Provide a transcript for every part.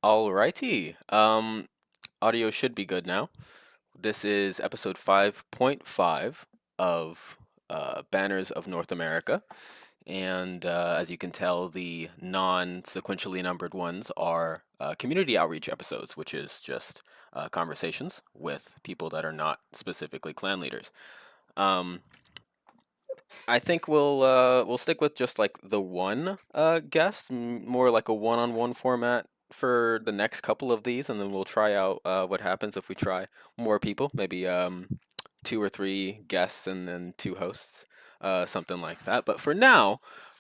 Alrighty. Audio should be good now. This is episode 5.5 of Banners of North America. And as you can tell, the non-sequentially numbered ones are community outreach episodes, which is just conversations with people that are not specifically clan leaders. Um, I think we'll stick with just like the one guest, more like a one-on-one format for the next couple of these, and then we'll try out what happens if we try more people, maybe two or three guests and then two hosts, something like that. But for now,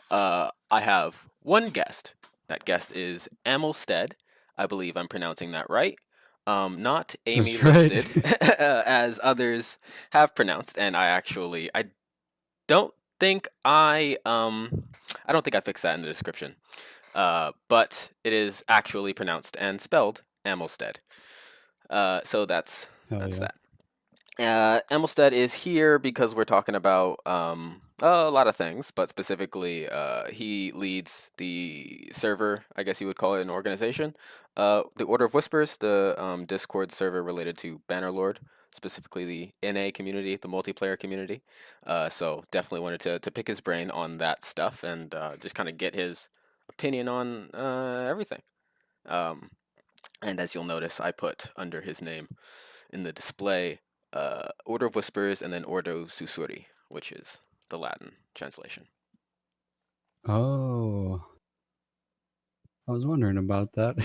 I have one guest. That guest is Amylsted. I believe I'm pronouncing that right. Not That's right. Amylisted, as others have pronounced, and I don't think I don't think I fixed that in the description. But it is actually pronounced and spelled Amylsted. So Hell that's yeah. that. Amylsted is here because we're talking about a lot of things, but specifically, he leads the server, I guess you would call it an organization, the Order of Whispers, the Discord server related to Bannerlord, specifically the NA community, the multiplayer community. So definitely wanted to pick his brain on that stuff and just kind of get his opinion on everything. Um, and as you'll notice, I put under his name in the display Order of Whispers and then Ordo Susuri, which is the Latin translation. Oh, I was wondering about that.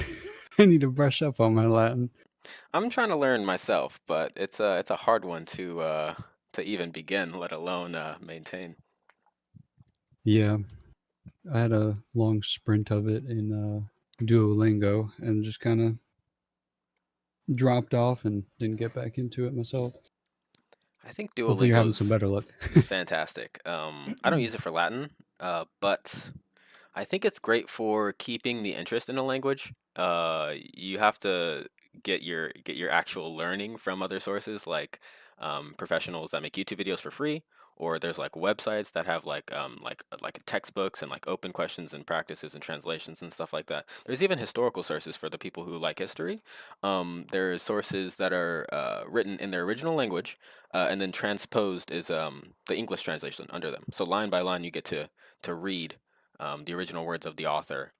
I need to brush up on my Latin. I'm trying to learn myself, but it's a hard one to even begin, let alone maintain. Yeah, I had a long sprint of it in Duolingo and just kind of dropped off and didn't get back into it myself. I think Hopefully, you're having some Duolingo's better luck. is fantastic. I don't use it for Latin, but I think it's great for keeping the interest in a language. You have to get your actual learning from other sources, like professionals that make YouTube videos for free, or there's like websites that have like textbooks and like open questions and practices and translations and stuff like that. There's even historical sources for the people who like history. There's sources that are written in their original language, and then transposed is the English translation under them. So line by line, you get to read the original words of the author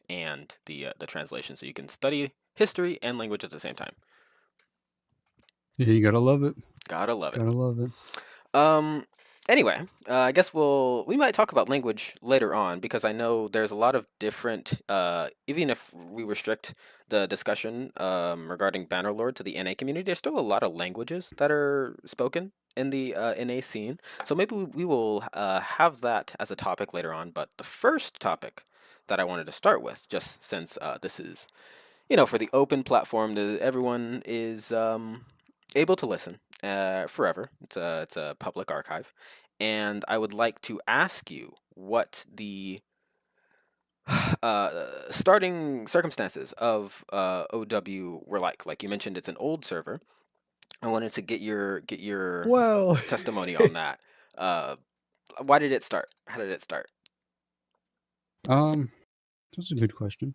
and the translation, so you can study history and language at the same time. Yeah, you gotta love it. Gotta love it. Gotta love it. Um. Anyway, I guess we might talk about language later on because I know there's a lot of different. Even if we restrict the discussion regarding Bannerlord to the NA community, there's still a lot of languages that are spoken in the NA scene. So maybe we will have that as a topic later on. But the first topic that I wanted to start with, just since this is for the open platform that everyone is able to listen forever. It's a public archive, and I would like to ask you what the starting circumstances of OW were like. Like you mentioned, it's an old server. I wanted to get your Well, testimony on that. Uh, why did it start? How did it start? um, that's a good question.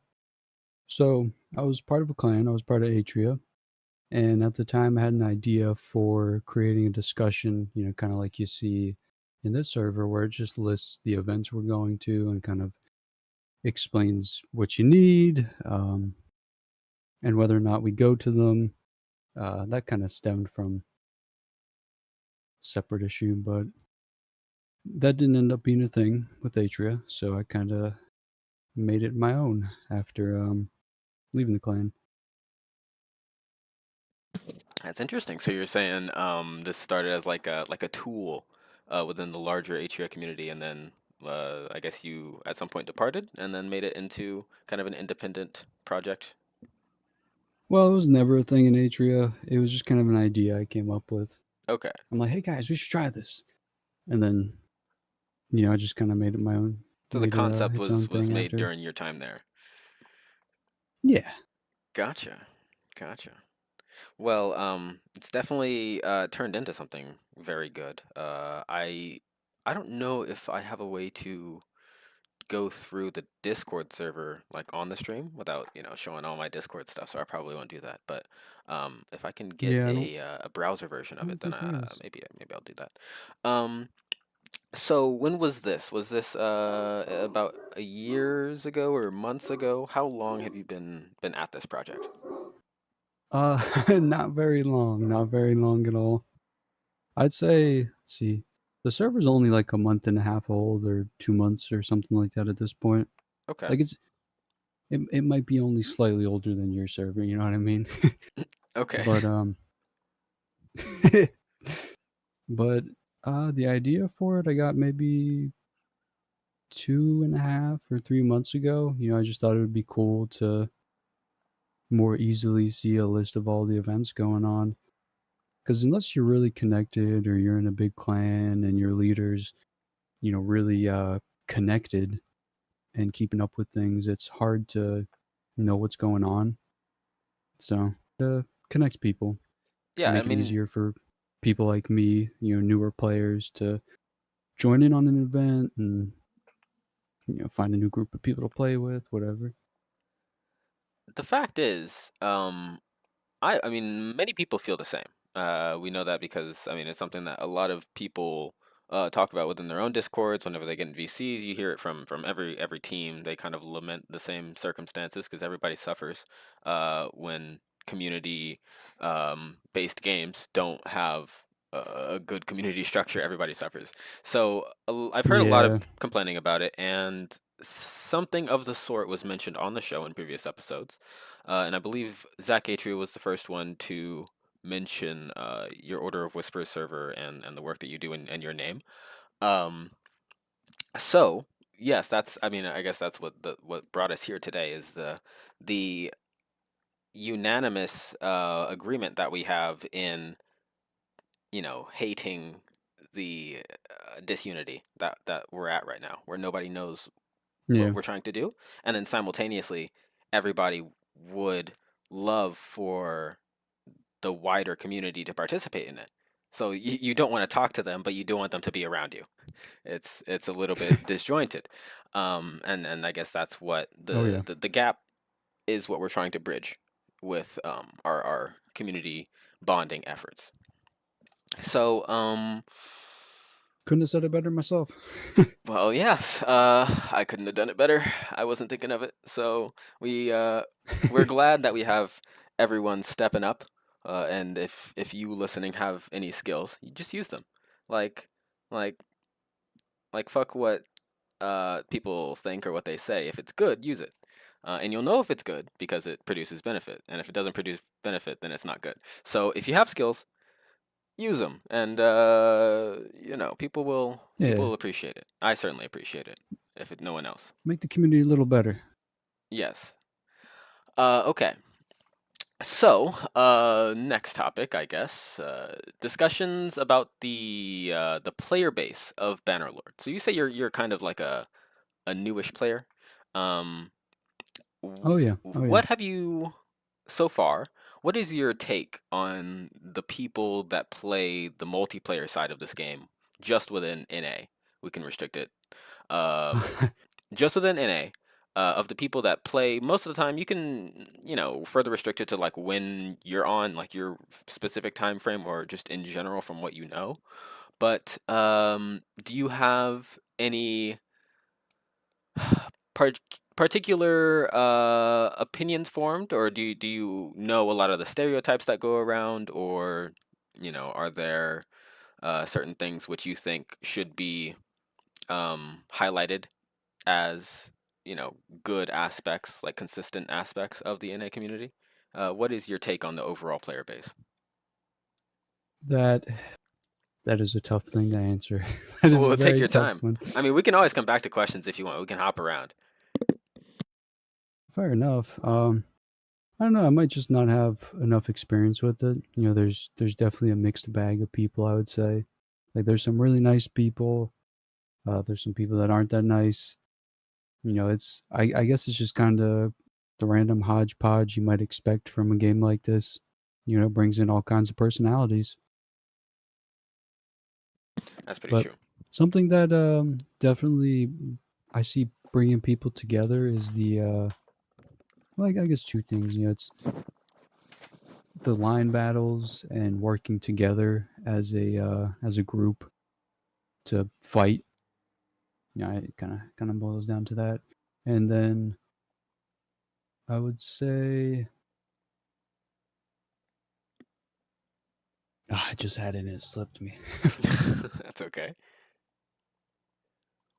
So I was part of a clan. I was part of Atria, and at the time, I had an idea for creating a discussion. Kind of like you see in this server, where it just lists the events we're going to and kind of explains what you need, and whether or not we go to them. That kind of stemmed from separate issue, but that didn't end up being a thing with Atria, so I kind of made it my own after leaving the clan. That's interesting. So you're saying this started as like a tool within the larger Atria community, and then I guess you at some point departed, and then made it into kind of an independent project. Well, it was never a thing in Atria. It was just kind of an idea I came up with. Okay. I'm like, hey guys, we should try this, and then I just kind of made it my own, So the made it concept its was own was thing made after. during your time there. Yeah. Gotcha. Gotcha. Well, it's definitely turned into something very good. I don't know if I have a way to go through the Discord server like on the stream without, showing all my Discord stuff. So I probably won't do that. But if I can get Yeah, a browser version I of it, don't then think there is. maybe I'll do that. Um, so when was this? Was this about a years ago or months ago? How long have you been at this project? Not very long, not very long at all. I'd say, let's see, the server's only like a month and a half old or 2 months or something like that at this point. Okay. Like it might be only slightly older than your server, you know what I mean? Okay. But but the idea for it I got maybe 2.5 or 3 months ago. I just thought it would be cool to more easily see a list of all the events going on. Because unless you're really connected or you're in a big clan and your leaders, really connected and keeping up with things, it's hard to know what's going on. So to connect people, Yeah, I make it mean, easier for people like me, newer players to join in on an event and find a new group of people to play with, whatever. the fact is, I mean, many people feel the same. We know that because I mean, it's something that a lot of people talk about within their own discords. Whenever they get in VCs, you hear it from every team. They kind of lament the same circumstances because everybody suffers when community based games don't have a good community structure. Everybody suffers. So I've heard a lot of Yeah, complaining about it, and something of the sort was mentioned on the show in previous episodes. And I believe Zach Atria was the first one to mention your Order of Whispers server and the work that you do and your name. Um, so yes, I mean, I guess that's what brought us here today is the unanimous agreement that we have in hating the disunity that we're at right now, where nobody knows what yeah, we're trying to do, and then simultaneously everybody would love for the wider community to participate in it. So you don't want to talk to them, but you do want them to be around you. It's a little bit disjointed, and I guess that's what oh yeah. the gap is. What we're trying to bridge with our community bonding efforts. So Couldn't have said it better myself. well, yes, I couldn't have done it better. I wasn't thinking of it. So we're glad that we have everyone stepping up. And if you listening have any skills, you just use them. Like like like fuck what people think or what they say. If it's good, use it. And you'll know if it's good because it produces benefit. And if it doesn't produce benefit, then it's not good. So if you have skills, use them, and people Yeah, will appreciate it. I certainly appreciate it. If no one else, make the community a little better. yes. Okay. So, next topic, I guess. Discussions about the player base of Bannerlord. So you say you're kind of like a newish player. Um, Oh yeah, oh yeah. what have you so far? What is your take on the people that play the multiplayer side of this game just within NA? We can restrict it. Um, just within NA, of the people that play most of the time, you can further restrict it to like when you're on, like your specific time frame, or just in general from what you know. But do you have any par- particular opinions formed, or do you know a lot of the stereotypes that go around, or are there certain things which you think should be highlighted as good aspects, like consistent aspects of the NA community? What is your take on the overall player base? That that is a tough thing to answer. That is a Well, take very your tough time. one. I mean, we can always come back to questions if you want. We can hop around. Fair enough. I don't know. I might just not have enough experience with it. There's definitely a mixed bag of people. I would say, like, there's some really nice people. There's some people that aren't that nice. It's I guess it's just kind of the random hodgepodge you might expect from a game like this. Brings in all kinds of personalities. That's pretty But true. something that definitely I see bringing people together is well, I guess two things. It's the line battles and working together as a group to fight. It kind of boils down to that. And then I would say I just had it and it slipped me. That's okay.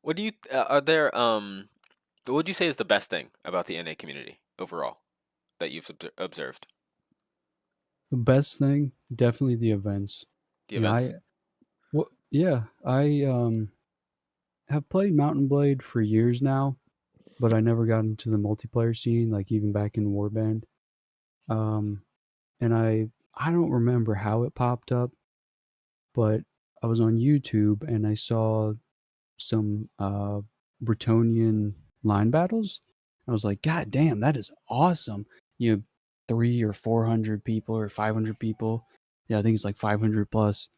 What do you are there what would you say is the best thing about the NA community overall that you've observed? The best thing, definitely the events. The You know, events? I what yeah, I have played Mountain Blade for years now, but I never got into the multiplayer scene, like even back in Warband. Um, and I don't remember how it popped up, but I was on YouTube and I saw some Bretonian line battles. I was like, God damn, that is awesome. You know, 300 or 400 people or 500 people. Yeah, I think it's like 500 plus,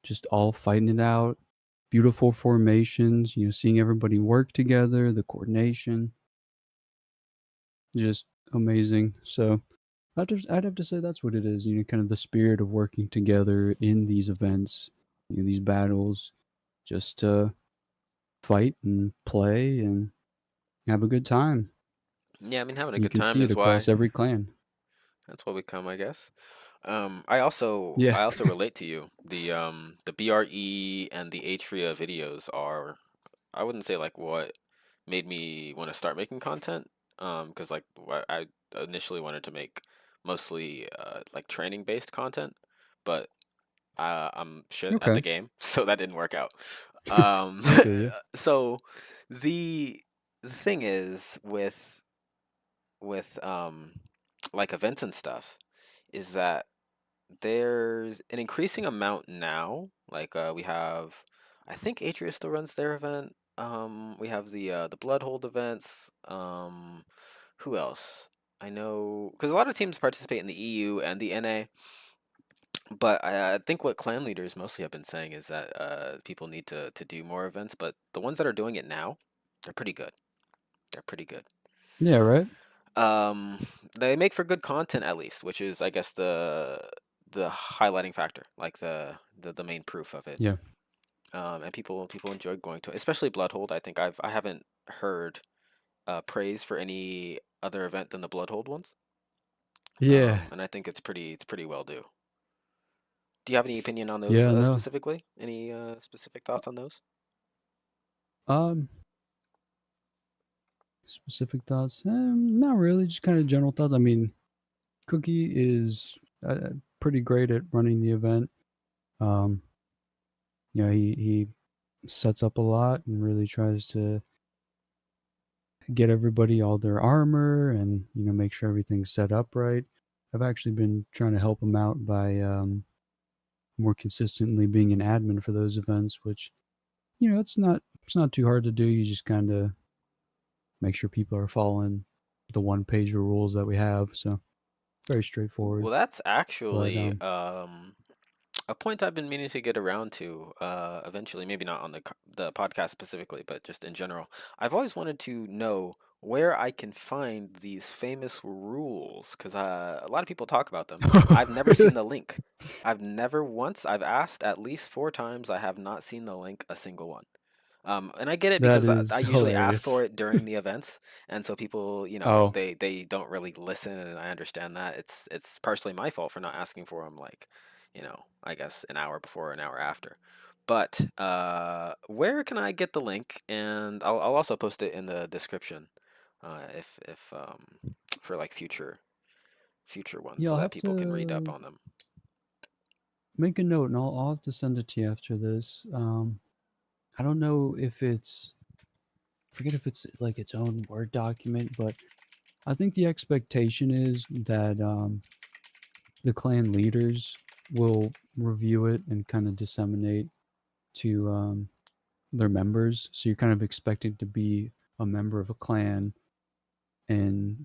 just all fighting it out. Beautiful formations, seeing everybody work together, the coordination, just amazing. So I'd have to say that's what it is, kind of the spirit of working together in these events, these battles, just to fight and play and have a good time. Yeah, I mean having a You good can time see it is why across every clan. that's what we come, I guess. I also Yeah. I also relate to you. The BRE and the Atria videos are, I wouldn't say like what made me want to start making content. Because like I initially wanted to make mostly like training based content, but I'm shit at Okay. the game, so that didn't work out. I feel you. So the the thing is with like events and stuff is that there's an increasing amount now. Like we have, I think Atria still runs their event. We have the Bloodhold events. Who else? I know because a lot of teams participate in the EU and the NA. But I think what clan leaders mostly have been saying is that people need to do more events. But the ones that are doing it now, they're pretty good. They're pretty good. Yeah, right? Um, they make for good content at least, which is I guess the highlighting factor, like the main proof of it. Yeah. And people enjoy going to it, especially Bloodhold. I haven't heard praise for any other event than the Bloodhold ones. Yeah. And I think it's pretty well due. Do you have any opinion on those Yeah, no. specifically? Any specific thoughts on those? Um, Specific thoughts? Not really, just kind of general thoughts. I mean, Cookie is pretty great at running the event. Um, he sets up a lot and really tries to get everybody all their armor and make sure everything's set up right. I've actually been trying to help him out by more consistently being an admin for those events, which it's not too hard to do. You just kind of make sure people are following the one pager rules that we have. So very straightforward. Well, that's But actually a point I've been meaning to get around to eventually, maybe not on the podcast specifically, but just in general. I've always wanted to know where I can find these famous rules because a lot of people talk about them. I've never seen really, the link. I've asked at least 4 times. I have not seen the link a single one. And I get it that because I is usually ask hilarious. for it during the events, and so people, Oh, they don't really listen, and I understand that. It's partially my fault for not asking for them, like, I guess an hour before, an hour after. But where can I get the link? And I'll also post it in the description, if for like future ones, yeah, so I'll that have people can read up to on them. make a note, and I'll have to send it to you after this. I don't know if forget if it's like its own Word document, but I think the expectation is that the clan leaders will review it and kind of disseminate to their members. So you're kind of expected to be a member of a clan, and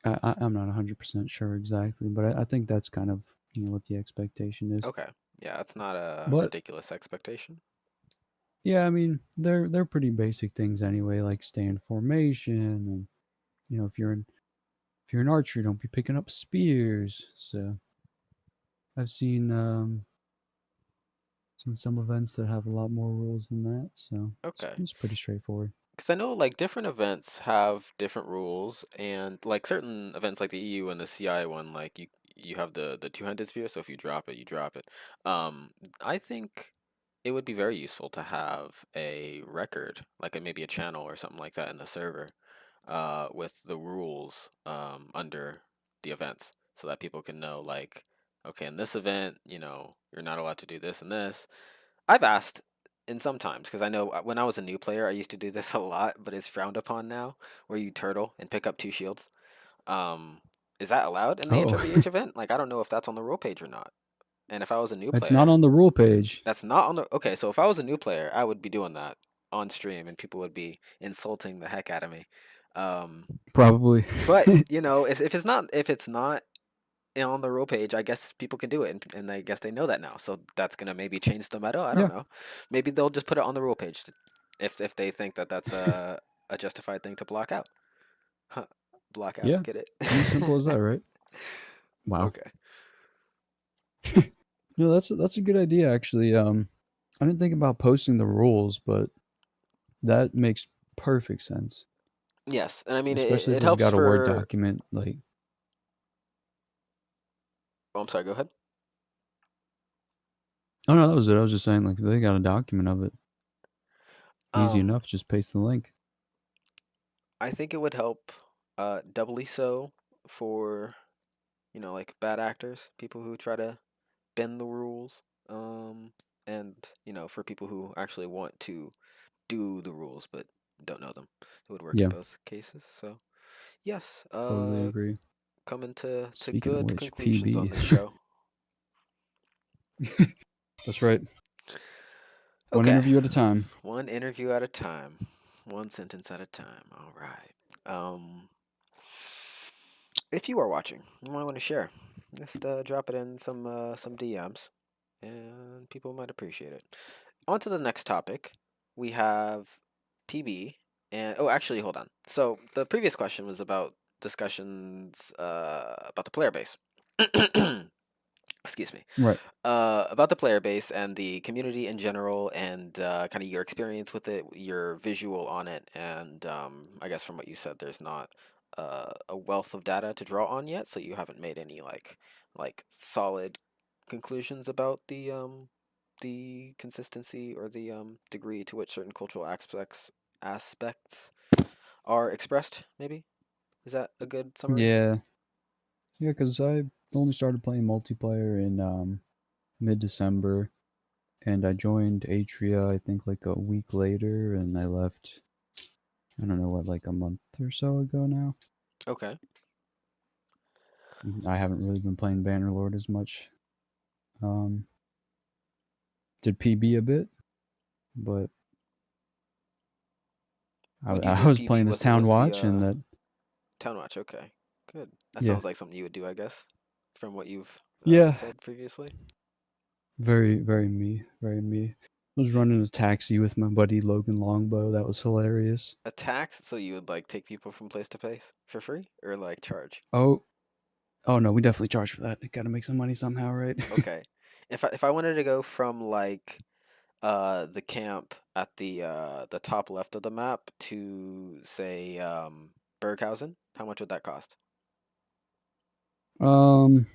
I'm not 100% sure exactly, but I think that's kind of what the expectation is. Okay, yeah, that's not a But ridiculous expectation. Yeah, I mean they're pretty basic things anyway, like stay in formation, and if you're in archery, don't be picking up spears. So I've seen some events that have a lot more rules than that, so Okay. it's pretty straightforward. Because I know like different events have different rules, and like certain events like the EU and the CI one, like you have the two-handed spear, so if you drop it, you drop it. I think it would be very useful to have a record, like maybe a channel or something like that in the server, with the rules under the events, so that people can know like, okay, in this event, you're not allowed to do this and this. I've asked in some times because I know when I was a new player, I used to do this a lot, but it's frowned upon now, where you turtle and pick up two shields. Um, is that allowed in the Oh, HRBH event? Like, I don't know if that's on the rule page or not. And if I was a new it's not player, on the rule page, that's not on the. Okay, so if I was a new player, I would be doing that on stream, and people would be insulting the heck out of me. Um, probably. but if it's not on the rule page, I guess people can do it, and I guess they know that now. So that's gonna maybe change the meta. I don't Yeah, know. Maybe they'll just put it on the rule page if they think that that's a justified thing to block out. Huh. Block out. yeah, Get it? pretty simple as that, right? Wow. Okay. No, that's a good idea actually. I didn't think about posting the rules, but that makes perfect sense, Yes, and I mean especially if it we've helps got a Word for. document. Like, Oh, I'm sorry. Go ahead. oh no, that was it. I was just saying, like, if they got a document of it, easy Um, enough. Just paste the link. I think it would help doubly so for like bad actors, people who try to bend the rules, and for people who actually want to do the rules but don't know them. It would work in Yeah, both cases. So yes, totally agree. coming to Speaking of good which, conclusions on PB. this show. That's right. One Okay, interview at a time. one interview at a time, one sentence at a time. All right. If you are watching, you might want to share. Just drop it in some DMs, and people might appreciate it. On to the next topic. We have PB, and oh, actually, hold on. So the previous question was about discussions about the player base. Excuse me. Right. About the player base and the community in general, and kind of your experience with it, your visual on it, and I guess from what you said, there's not a wealth of data to draw on yet, so you haven't made any like solid conclusions about the consistency or the degree to which certain cultural aspects are expressed. Maybe is that a good summary? Yeah. Yeah, because I only started playing multiplayer in mid-December, and I joined Atria, I think, like a week later, and I left, I don't know what, like a month or so ago now. Okay. I haven't really been playing Bannerlord as much. Um, did PB a bit, but When you I did was PB, playing as was it Town with the Watch, and that, Town Watch? Okay, good. That yeah. sounds like something you would do, I guess, from what you've Yeah, said previously. very, very me, very me. I was running a taxi with my buddy Logan Longbow. That was hilarious. A tax, so you would like take people from place to place for free, or like charge? Oh, oh no, we definitely charge for that. Got to make some money somehow, right? Okay. If I wanted to go from like the camp at the top left of the map to say Berghausen, how much would that cost? um,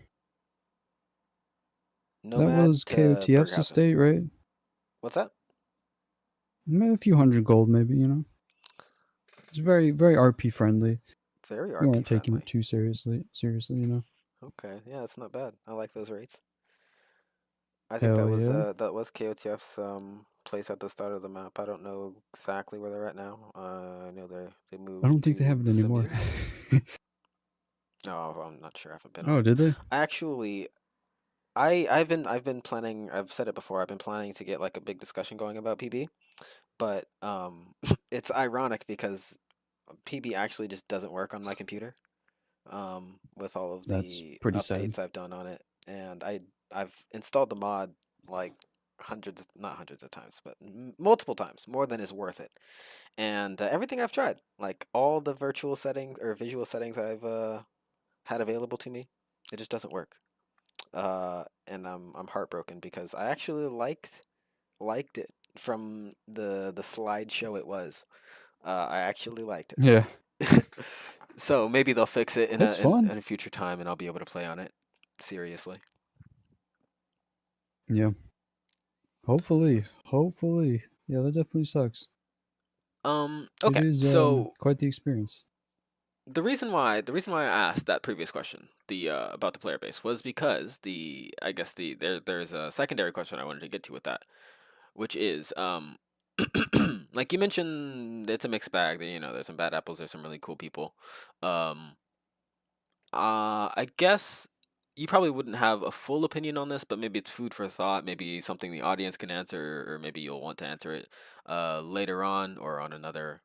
that Nomad was to KOTF's Berghausen. estate, right? What's that? A few hundred gold, maybe. It's very, very RP friendly. Very We RP weren't taking it friendly. too seriously. Okay, yeah, that's not bad. I like those rates. I think Hell yeah. that was KOTF's place at the start of the map. I don't know exactly where they're at now. I know they I moved don't think they have to it anymore. Simeon. Oh, I'm not sure. I haven't been Oh, on. did they? I actually, I've been planning. I've said it before. I've been planning to get like a big discussion going about PB, but it's ironic because PB actually just doesn't work on my computer. With all of That's the pretty sad. updates I've done on it, and I've installed the mod like hundreds, not hundreds of times, but multiple times, more than is worth it. And everything I've tried, like all the virtual settings or visual settings I've had available to me, it just doesn't work. And I'm heartbroken because I actually liked it from the slideshow it was. I actually liked Yeah, it. So maybe they'll fix it in it's in fun. a future time, and I'll be able to play on it seriously. Yeah, hopefully. Yeah, that definitely sucks. It Okay, is so quite the experience. the reason why I asked that previous question, the about the player base, was because I guess there's a secondary question I wanted to get to with that, which is like you mentioned, it's a mixed bag. You know, there's some bad apples, there's some really cool people. Um, I guess you probably wouldn't have a full opinion on this, but maybe it's food for thought. Maybe something the audience can answer, or maybe you'll want to answer it later on or on another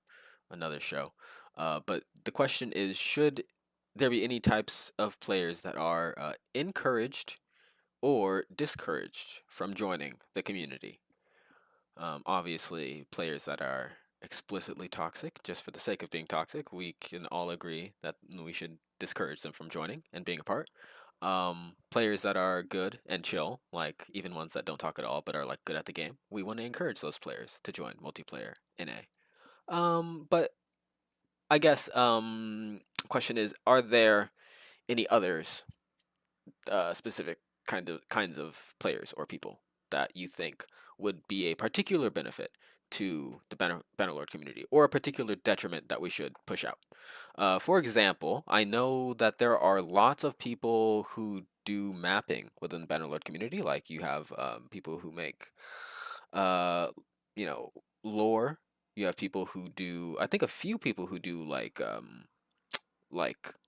show. But the question is, should there be any types of players that are encouraged or discouraged from joining the community? Obviously, players that are explicitly toxic, just for the sake of being toxic, we can all agree that we should discourage them from joining and being a part. Players that are good and chill, like even ones that don't talk at all but are like good at the game, we want to encourage those players to join multiplayer NA. But I guess question is, are there any others specific kinds of players or people that you think would be a particular benefit to the Bannerlord community, or a particular detriment that we should push out? For example, I know that there are lots of people who do mapping within the Bannerlord community. Like you have people who make, uh, you know, lore. You have people who do. I think a few people who do like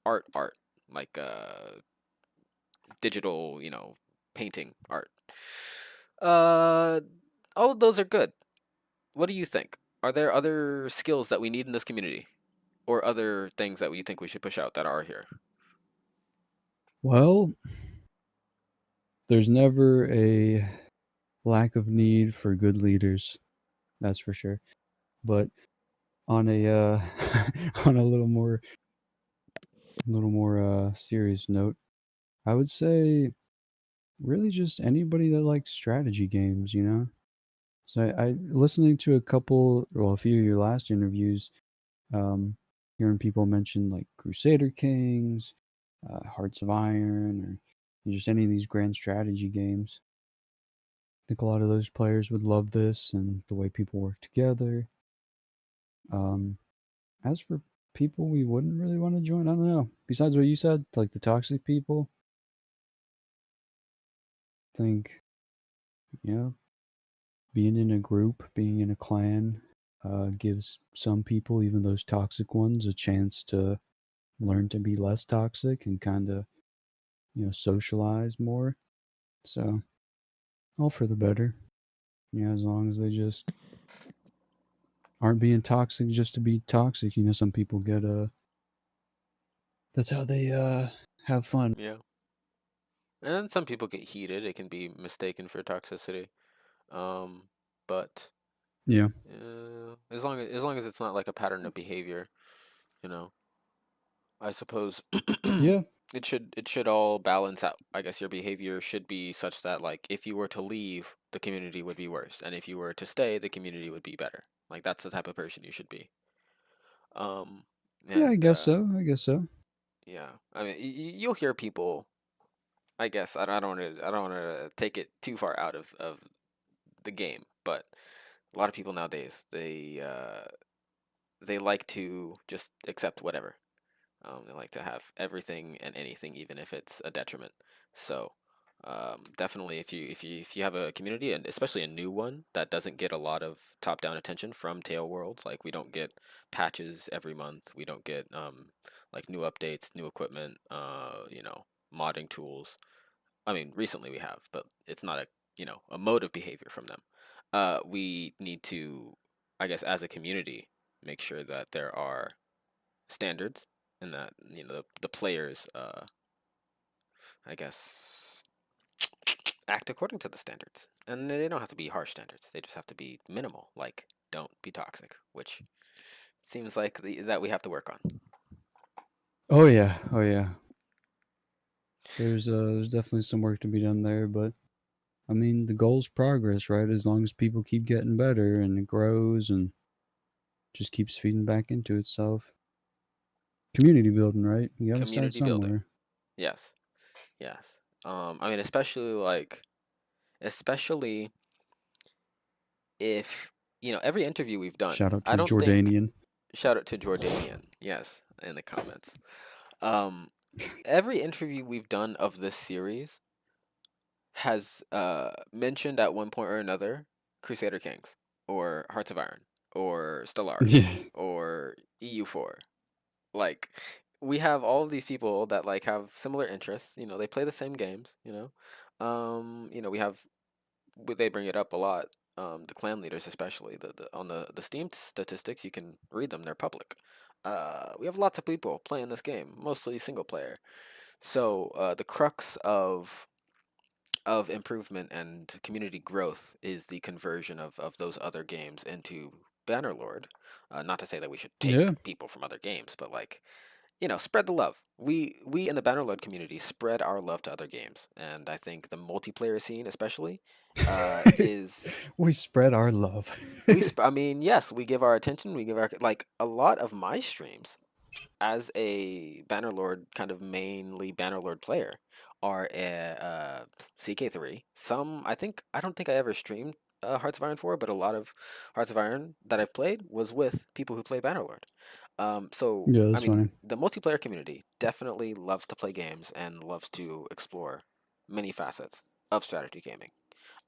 art, like digital, painting art. Uh, all of those are good. What do you think? Are there other skills that we need in this community, or other things that we think we should push out that are here? Well, there's never a lack of need for good leaders, that's for sure. But on a on a little more serious note, I would say really just anybody that likes strategy games, you know? So I listening to a few of your last interviews, um, hearing people mention like Crusader Kings, Hearts of Iron, or just any of these grand strategy games. I think a lot of those players would love this and the way people work together. Um, as for people we wouldn't really want to join, I don't know. Besides what you said, like the toxic people, I think, you know, being in a group, being in a clan, gives some people, even those toxic ones, a chance to learn to be less toxic and kind of, socialize more. So, all for the better. As long as they just aren't being toxic just to be toxic. Some people get that's how they have fun. Yeah. And some people get heated. It can be mistaken for toxicity. Um, but Yeah. as long as it's not like a pattern of behavior, you know, I suppose Yeah. it should all balance out. I guess your behavior should be such that, like, if you were to leave, the community would be worse, and if you were to stay, the community would be better. Like, that's the type of person you should be. Um, Yeah, I and guess so. I guess so. yeah, I mean, you'll hear people. I guess I don't want to take it too far out of the game, but a lot of people nowadays, they like to just accept whatever. They like to have everything and anything, even if it's a detriment. So definitely, if you have a community, and especially a new one that doesn't get a lot of top-down attention from Tail Worlds, like we don't get patches every month, we don't get like new updates, new equipment, modding tools. I mean, recently we have, but it's not a mode of behavior from them. We need to, I guess, as a community, make sure that there are standards, and that the players, I guess, act according to the standards, and they don't have to be harsh standards. They just have to be minimal, like don't be toxic, which seems like that we have to work on. Oh yeah, oh yeah. There's definitely some work to be done there, but I mean the goal's progress, right? As long as people keep getting better and it grows and just keeps feeding back into itself. Community building, right? You gotta start Community building, somewhere. yes, yes. I mean, especially if every interview we've done, Shout out I to don't think. Jordanian. Shout out to Jordanian, yes, in the comments. Um, every interview we've done of this series has mentioned at one point or another Crusader Kings or Hearts of Iron or Stellaris Yeah. or EU4. Like we have all of these people that like have similar interests. They play the same games. We have they bring it up a lot. The clan leaders, especially on the Steam statistics, you can read them. They're public. We have lots of people playing this game, mostly single player. So the crux of improvement and community growth is the conversion of those other games into Bannerlord. Not to say that we should Yeah. take people from other games, but like spread the love. We in the Bannerlord community spread our love to other games, and I think the multiplayer scene, especially, is We spread our love. I mean, yes, we give our attention. We give our like a lot of my streams as a Bannerlord kind of mainly Bannerlord player are a CK3. Some I don't think I ever streamed Hearts of Iron 4, but a lot of Hearts of Iron that I've played was with people who play Bannerlord. So Yeah, I that's mean, funny. the multiplayer community definitely loves to play games and loves to explore many facets of strategy gaming.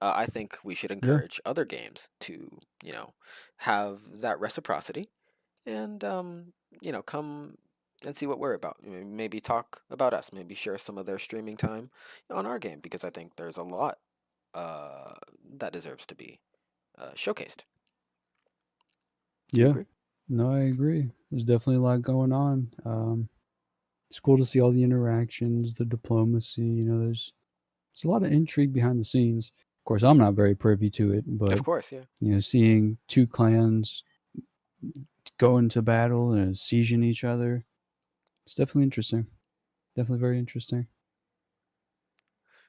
I think we should Yeah. encourage other games to, have that reciprocity and come and see what we're about. Maybe talk about us. Maybe share some of their streaming time on our game because I think there's a lot uh, that deserves to be showcased. Do you Yeah. agree? No, I agree. There's definitely a lot going on. It's cool to see all the interactions, the diplomacy. There's a lot of intrigue behind the scenes. Of course, I'm not very privy to it, but Of course, yeah. seeing two clans go into battle and sieging each other, it's definitely interesting. Definitely very interesting.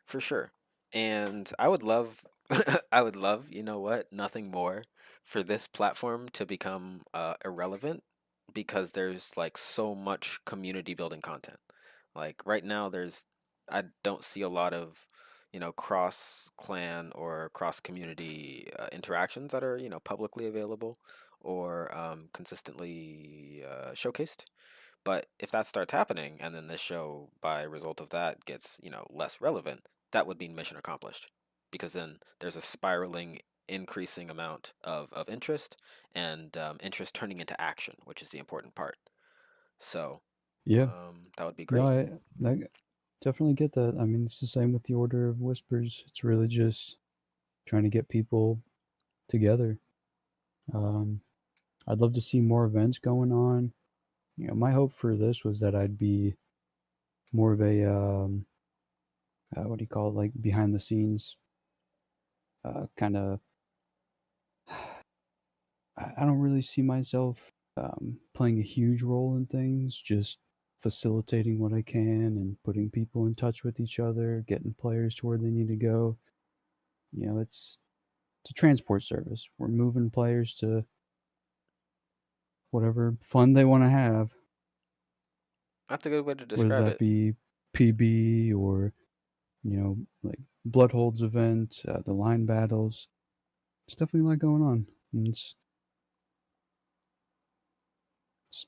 For sure. And I would love, I would love, nothing more for this platform to become irrelevant because there's like so much community building content. Like right now, I don't see a lot of, cross clan or cross community interactions that are, publicly available or consistently showcased. But if that starts happening, and then this show, by result of that, gets less relevant, that would be mission accomplished, because then there's a spiraling, increasing amount of interest, and interest turning into action, which is the important part. So Yeah. that would be No, great. I definitely get that. I mean, it's the same with the Order of Whispers. It's really just trying to get people together. Um, I'd love to see more events going on. My hope for this was that I'd be more of a what do you call it, like behind the scenes kind of. I don't really see myself playing a huge role in things. Just facilitating what I can and putting people in touch with each other, getting players to where they need to go. It's a transport service. We're moving players to whatever fun they want to have, That's a good way to whether describe that it. be PB or like Bloodhold's event, the line battles. It's definitely a lot going on. And it's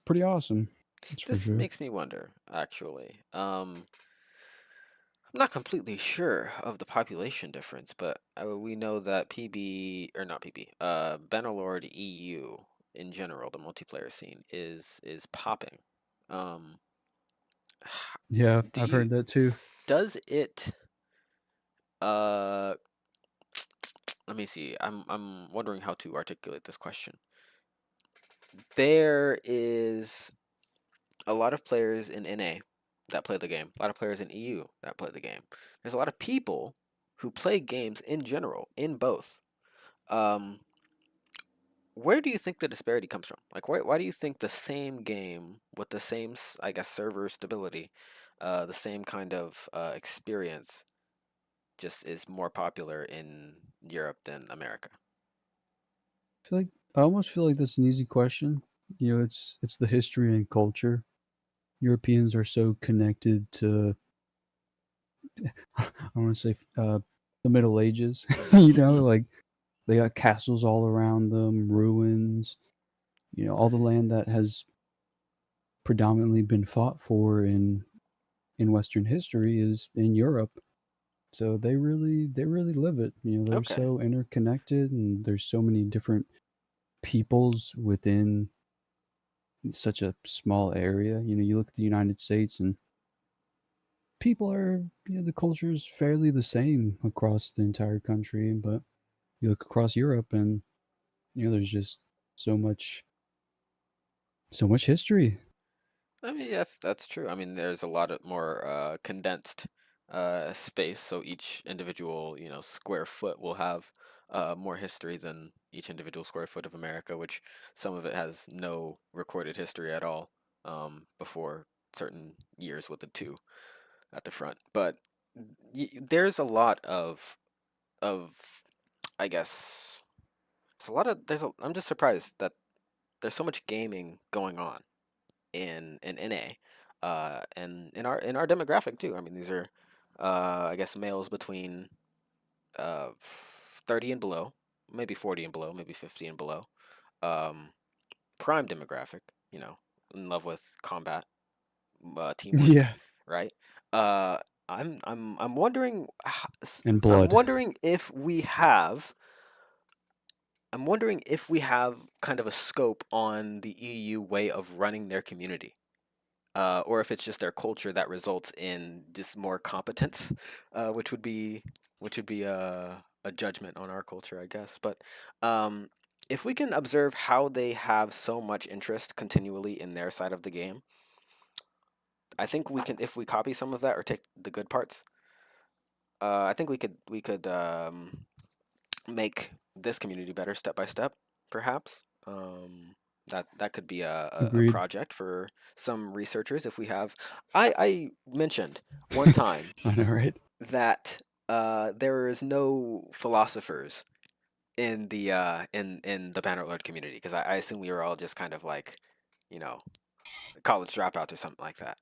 pretty awesome. That's for This sure. makes me wonder, actually. I'm not completely sure of the population difference, but we know that PB or not PB, Bannerlord EU in general, the multiplayer scene is popping. Um, Yeah, do I've you heard that too. does it? Uh, Let me see. I'm wondering how to articulate this question. There is a lot of players in NA that play the game. A lot of players in EU that play the game. There's a lot of people who play games in general in both, um, where do you think the disparity comes from? Like, why do you think the same game with the same, I guess, server stability, the same kind of experience, just is more popular in Europe than America? I almost feel like that's an easy question. You know, it's the history and culture. Europeans are so connected to I want to say the Middle Ages. You know, like they got castles all around them, ruins. You know, all the land that has predominantly been fought for in Western history is in Europe. So they really live it. You know, they're Okay. so interconnected, and there's so many different peoples within such a small area. You know, you look at the United States, and people are, you know, the culture is fairly the same across the entire country, but you look across Europe, and you know, there's just so much so much history. I mean, that's true. I mean, there's a lot of more condensed space, so each individual, square foot will have more history than each individual square foot of America, which some of it has no recorded history at all before certain years with the two at the front. But there's a lot of I guess there's a lot of I'm just surprised that there's so much gaming going on in NA, and in our demographic too. I mean, these are, I guess, males between 30 and below, maybe 40 and below, maybe 50 and below. Um, Prime demographic, in love with combat, teamwork, Yeah, right? Uh, I'm wondering, and I'm blood. wondering if we have. I'm wondering if we have kind of a scope on the EU way of running their community, or if it's just their culture that results in just more competence, which would be a judgment on our culture, I guess. But um, if we can observe how they have so much interest continually in their side of the game, I think we can, if we copy some of that or take the good parts, I think we could make this community better step by step, perhaps. That could be a Agreed. project for some researchers if we have. I mentioned one time I know, right? that there is no philosophers in the Bannerlord community, because I assume we were all just kind of like, you know, college dropouts or something like that.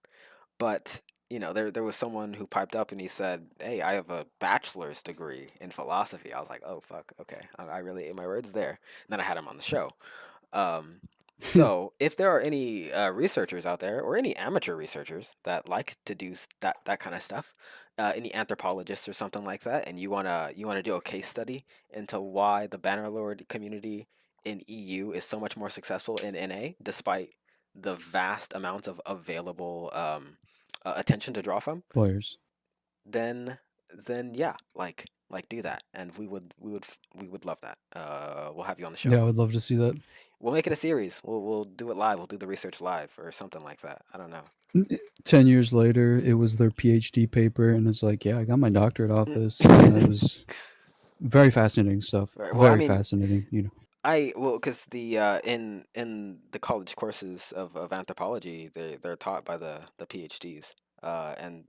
But there was someone who piped up and he said, "Hey, I have a bachelor's degree in philosophy." I was like, "Oh fuck, okay, I really ate my words there." And then I had him on the show. Um, so if there are any researchers out there, or any amateur researchers that like to do that kind of stuff, any anthropologists or something like that, and you wanna do a case study into why the Bannerlord community in EU is so much more successful in NA, despite the vast amounts of available attention to draw from, Players. then yeah, like do that, and we would love that. We'll have you on the show. Yeah, I would love to see that. We'll make it a series. We'll do it live. We'll do the research live or something like that. I don't know. 10 years later, it was their PhD paper, and it's like, yeah, I got my doctorate off this, and it was very fascinating stuff. Right. Well, I Very mean, fascinating. You know, because the in the college courses of anthropology, they're taught by the PhDs, and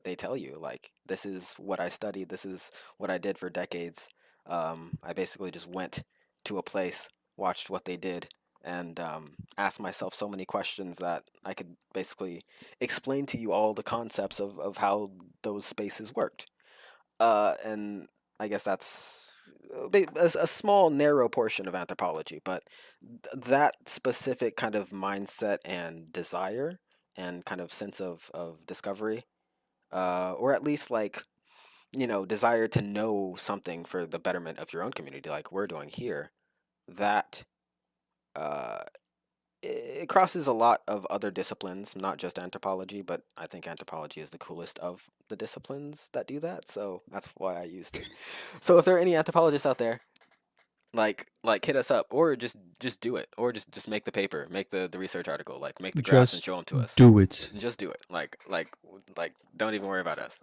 they tell you, like, this is what I studied, this is what I did for decades. I basically just went to a place, watched what they did, and asked myself so many questions that I could basically explain to you all the concepts of how those spaces worked. And I guess that's a small, narrow portion of anthropology, but that specific kind of mindset and desire and kind of sense of discovery, or at least, like, desire to know something for the betterment of your own community, like we're doing here, that uh, it crosses a lot of other disciplines, not just anthropology, but I think anthropology is the coolest of the disciplines that do that, so that's why I used it. So if there are any anthropologists out there, like hit us up, or just do it, or just make the paper, make the research article, like make the graphs and just show them to us, do it. and just do it. Like don't even worry about us.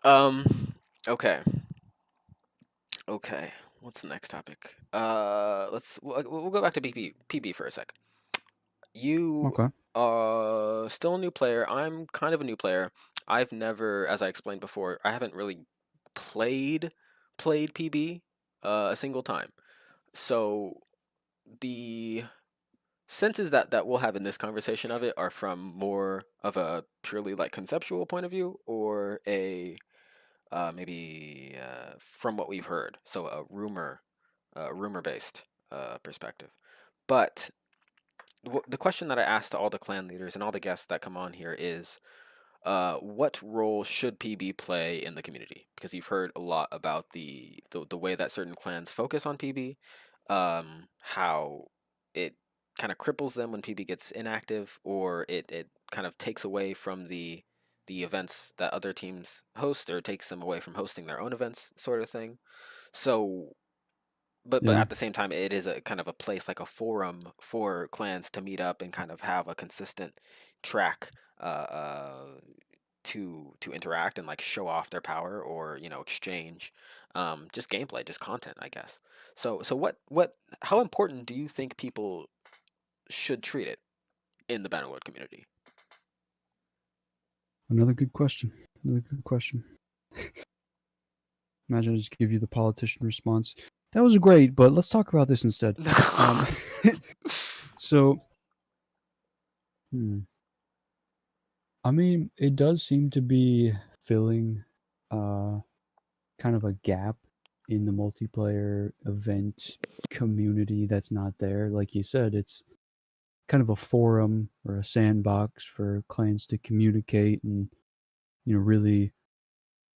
Um, Okay. Okay. What's the next topic? We'll go back to PB for a sec. You Okay. are still a new player. I'm kind of a new player. I've never, as I explained before, I haven't really played PB a single time. So the senses that we'll have in this conversation of it are from more of a purely like conceptual point of view, or a maybe from what we've heard, so a rumor based perspective. But the question that I asked to all the clan leaders and all the guests that come on here is, what role should PB play in the community? Because you've heard a lot about the way that certain clans focus on PB, how it kind of cripples them when PB gets inactive, or it kind of takes away from the events that other teams host, or takes them away from hosting their own events, sort of thing. So, but Yeah. at the same time, it is a kind of a place, like a forum for clans to meet up and kind of have a consistent track to interact and like show off their power, or exchange just gameplay, just content, I guess. So what how important do you think people should treat it in the Bannerlord community? Another good question. Another good question. Imagine I just give you the politician response. That was great, but let's talk about this instead. Um, so, hmm, I mean, it does seem to be filling uh, kind of a gap in the multiplayer event community that's not there. Like you said, it's kind of a forum or a sandbox for clans to communicate and really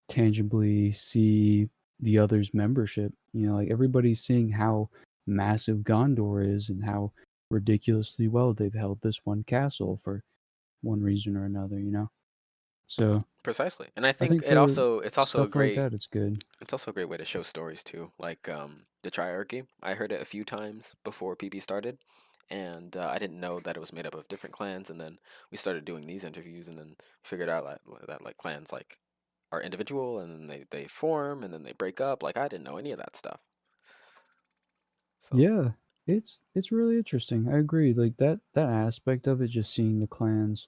tangibly see the other's membership. Like everybody's seeing how massive Gondor is and how ridiculously well they've held this one castle for one reason or another. So Precisely. And I I think think for it's also a stuff like great that, it's good. way to show stories too, like the triarchy. I heard it a few times before PB started, and I didn't know that it was made up of different clans. And then we started doing these interviews, and then figured out that like clans like are individual, and then they form, and then they break up. Like, I didn't know any of that stuff. So Yeah, it's really interesting. I agree. Like that aspect of it, just seeing the clans,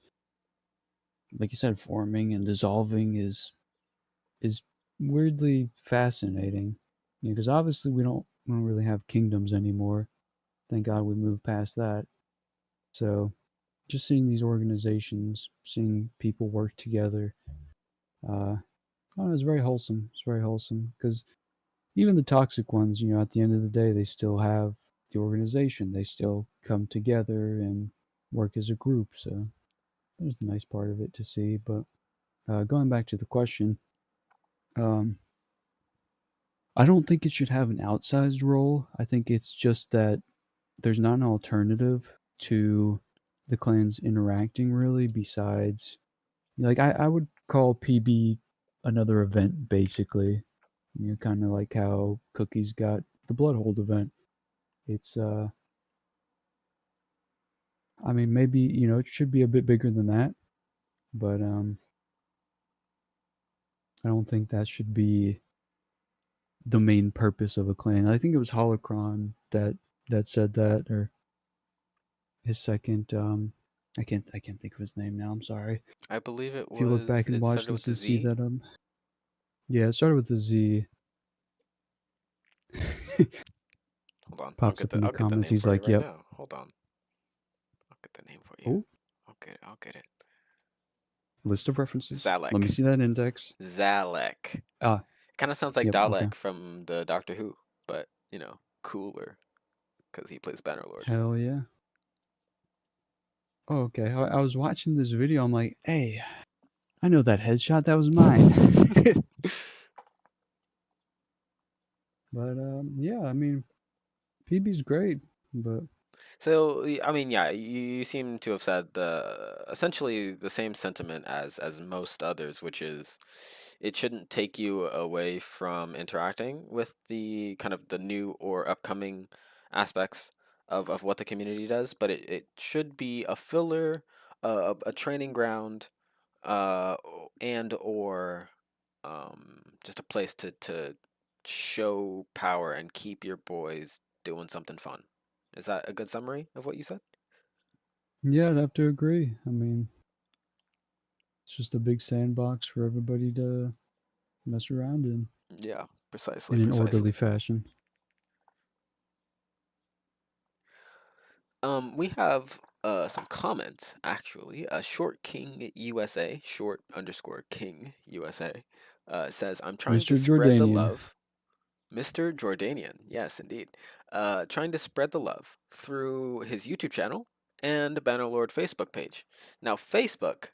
like you said, forming and dissolving is weirdly fascinating. Because obviously we don't really have kingdoms anymore. Thank God we moved past that. So just seeing these organizations, seeing people work together, I don't know, it's very wholesome. It's very wholesome because even the toxic ones, at the end of the day, they still have the organization. They still come together and work as a group. So there's the nice part of it to see. But going back to the question, um, I don't think it should have an outsized role. I think it's just that there's not an alternative to the clans interacting really besides, like, I would call PB another event basically. Kind of like how Cookies got the Bloodhold event. It's I mean, maybe, it should be a bit bigger than that, but I don't think that should be the main purpose of a clan. I think it was Holocron that said that, or his second I can't think of his name now. I'm sorry. I believe If you look back and it watch started this, with a you see Z. that yeah, it started with a Z. Hold on, Pops up in the I'll get the comments. name He's for you like, right "Yep." now. Hold on, I'll get the name for you. Oh, I'll get it. list of references. Let me Zalek. see that index. Zalek. Ah, Kind of sounds like yep. Okay. Dalek from the Doctor Who, but cooler because he plays Bannerlord. Hell yeah. Oh, okay. I was watching this video. I'm like, hey, I know that headshot. That was mine. But yeah, I mean, PB's great, but So I mean, yeah, you seem to have said essentially the same sentiment as most others, which is it shouldn't take you away from interacting with the kind of the new or upcoming aspects of what the community does, but it should be a filler, a training ground, and or just a place to show power and keep your boys doing something fun. Is that a good summary of what you said? Yeah, I'd have to agree. I mean, it's just a big sandbox for everybody to mess around Yeah, in precisely, an orderly precisely. fashion. We have some comments actually. Short King USA, short underscore King USA, says, "I'm trying to Mr. spread the Jordanian. love." Mr. Jordanian, yes, indeed. Trying to spread the love through his YouTube channel and Bannerlord Facebook page. Now, Facebook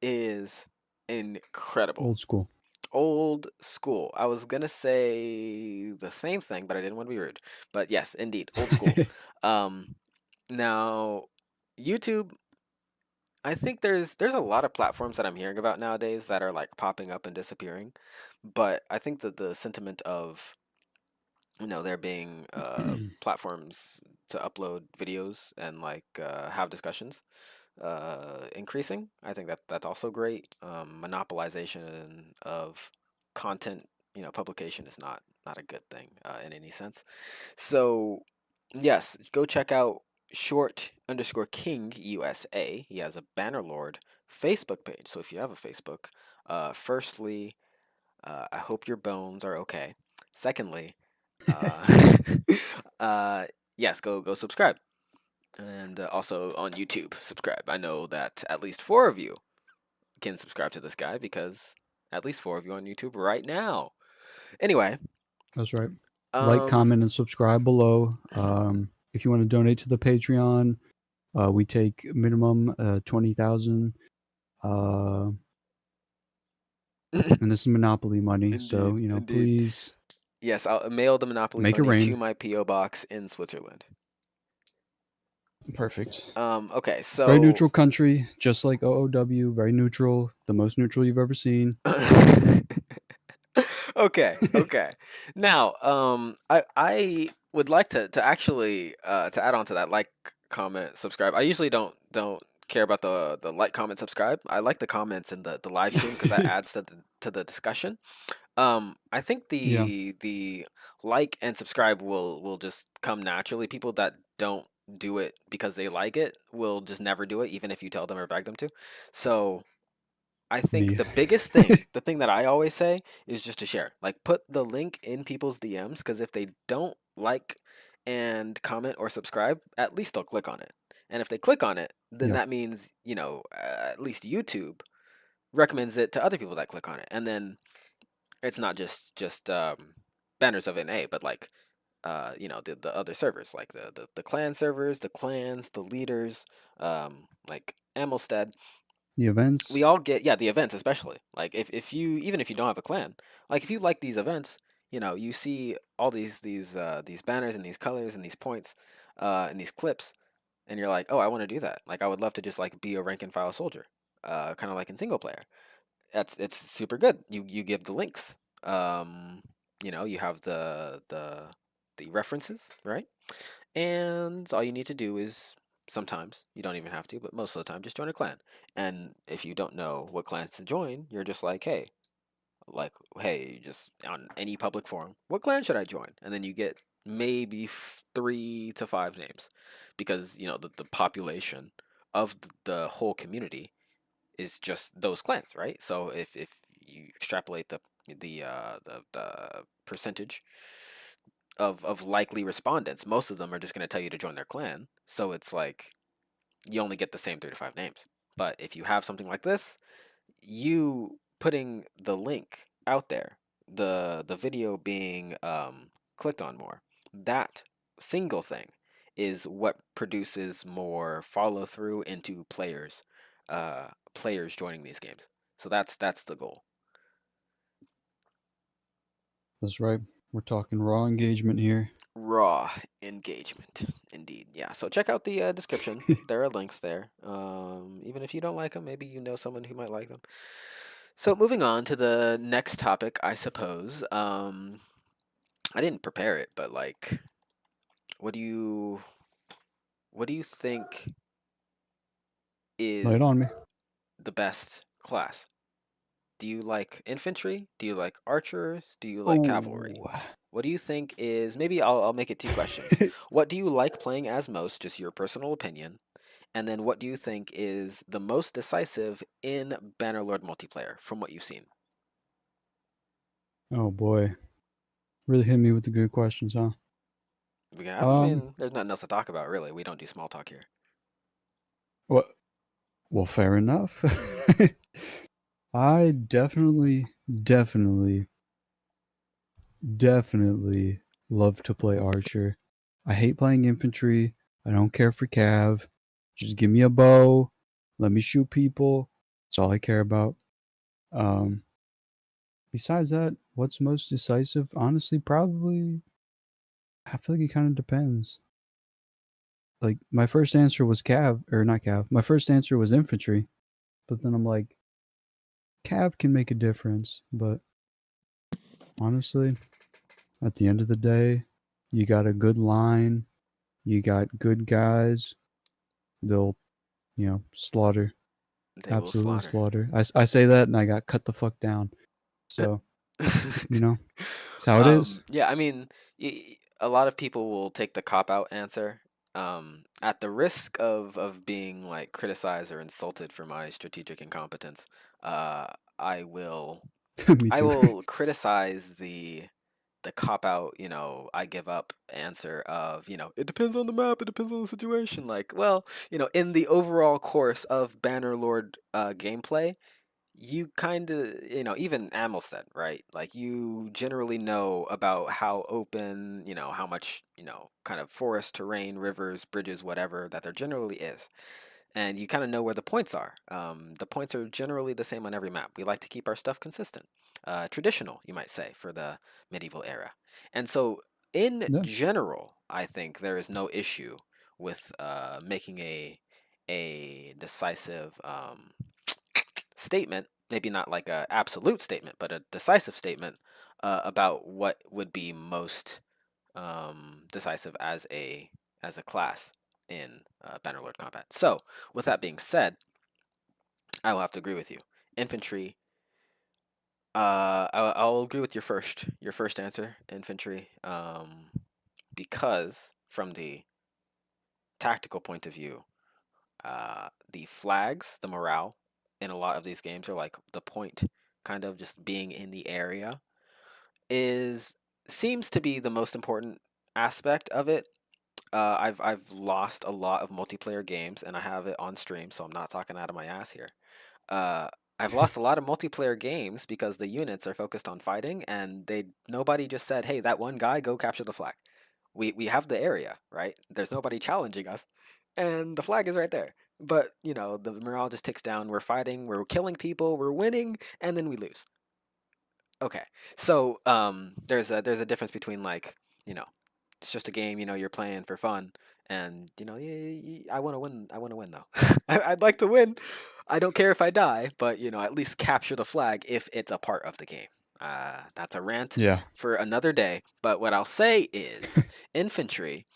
is incredible. Old school. Old school. I was gonna say the same thing, but I didn't want to be rude. But yes, indeed, old school. Um, Now, YouTube, I think there's a lot of platforms that I'm hearing about nowadays that are like popping up and disappearing. But I think that the sentiment of there being platforms to upload videos and like have discussions increasing. I think that that's also great. Monopolization of content, publication is not a good thing in any sense. So yes, go check out short underscore King USA. He has a Bannerlord Facebook page. So if you have a Facebook, firstly, I hope your bones are okay. Secondly, uh, yes, go subscribe, and also on YouTube subscribe. I know that at least 4 of you can subscribe to this guy because at least 4 of you on YouTube right now. Anyway, That's right. Like, um, comment, and subscribe below. If you want to donate to the Patreon, we take minimum 20,000. And this is Monopoly money, so indeed, indeed. please Yes, I'll mail the Monopoly make it money to rain. my PO box in Switzerland. Perfect. Okay, Very so neutral country, just like OOW. Very neutral, the most neutral you've ever seen. okay, okay. Now, I would like to actually to add on to that, like, comment, subscribe. I usually don't care about the like, comment, subscribe. I like the comments in the live stream because that adds to the discussion. I think Yeah, the like and subscribe will just come naturally. People that don't do it because they like it will just never do it, even if you tell them or beg them to. So I think me. the biggest thing, the thing that I always say is just to share. Like, put the link in people's DMs, because if they don't like and comment or subscribe, at least they'll click on it. And if they click on it, then Yeah, that means, at least YouTube recommends it to other people that click on it. And then it's not just banners of NA, but like the other servers, like the clan servers, the clans, the leaders, like Amylsted. the events. We all get, yeah, the events, especially like if you, even if you don't have a clan, like if you like these events, you see all these banners and these colors and these points and these clips, and you're like, oh, I want to do that. Like, I would love to just like be a rank and file soldier, kind of like in single player. It's super good. You give the links. You have the references, right? And all you need to do is, sometimes you don't even have to, but most of the time, just join a clan. And if you don't know what clans to join, you're just hey, just on any public forum, what clan should I join? And then you get maybe 3 to 5 names, because the population of the whole community is just those clans, right? So if you extrapolate the percentage of likely respondents, most of them are just going to tell you to join their clan. So it's like you only get the same 3 to 5 names. But if you have something like this, you putting the link out there, the video being clicked on more, that single thing is what produces more follow through into players joining these games. So that's the goal. That's right. We're talking raw engagement here. Raw engagement, indeed. Yeah. So check out the description. There are links there. Even if you don't like them, maybe you know someone who might like them. So moving on to the next topic, I suppose. I didn't prepare it, but like, what do you what do you think Lay is it on me. the best class? Do you like infantry? Do you like archers? Do you like cavalry? Oh. What do you think is, maybe I'll make it two questions. What do you like playing as most, just your personal opinion? And then what do you think is the most decisive in Bannerlord multiplayer from what you've seen? Oh boy. Really hit me with the good questions, huh? I Um, mean, there's nothing else to talk about, really. We don't do small talk here. what? Well, fair enough. I definitely love to play Archer. I hate playing infantry. I don't care for cav. Just give me a bow. Let me shoot people. That's all I care about. Um, Besides that, what's most decisive? Honestly, probably. I feel like it kind of depends. Like my first answer was cav or not cav. My first answer was infantry, but then I'm like, cav can make a difference. But honestly, at the end of the day, you got a good line. You got good guys. They'll, slaughter. They will Absolutely slaughter. slaughter. I say that and I got cut the fuck down. So, it's how it is. Yeah, I mean, a lot of people will take the cop out answer. At the risk of being like criticized or insulted for my strategic incompetence, uh, I will Me I too. will criticize the cop out, I give up answer of, it depends on the map, it depends on the situation. Like, well, in the overall course of Bannerlord gameplay, you kind of, even Amylsted, right? Like, you generally know about how open, how much, kind of forest, terrain, rivers, bridges, whatever, that there generally is. And you kind of know where the points are. The points are generally the same on every map. We like to keep our stuff consistent. Traditional, you might say, for the medieval era. And so, in Yeah. general, I think there is no issue with making a decisive statement, maybe not like a absolute statement, but a decisive statement about what would be most decisive as a class in Bannerlord combat. So, with that being said, I will have to agree with you. Infantry. I'll agree with your first answer, infantry, because from the tactical point of view, the flags, the morale in a lot of these games are like the point, kind of just being in the area is seems to be the most important aspect of it. I've lost a lot of multiplayer games, and I have it on stream, so I'm not talking out of my ass here. Uh, I've lost a lot of multiplayer games because the units are focused on fighting, and nobody just said, "Hey, that one guy, go capture the flag." We have the area, right? There's nobody challenging us, and the flag is right there. But the morale just ticks down. We're fighting, we're killing people, we're winning, and then we lose. Okay, so there's a difference between, like, you know it's just a game, you're playing for fun, and I want to win. I want to win though. I'd like to win. I don't care if I die, but at least capture the flag if it's a part of the game. That's a rant Yeah. for another day. But what I'll say is, infantry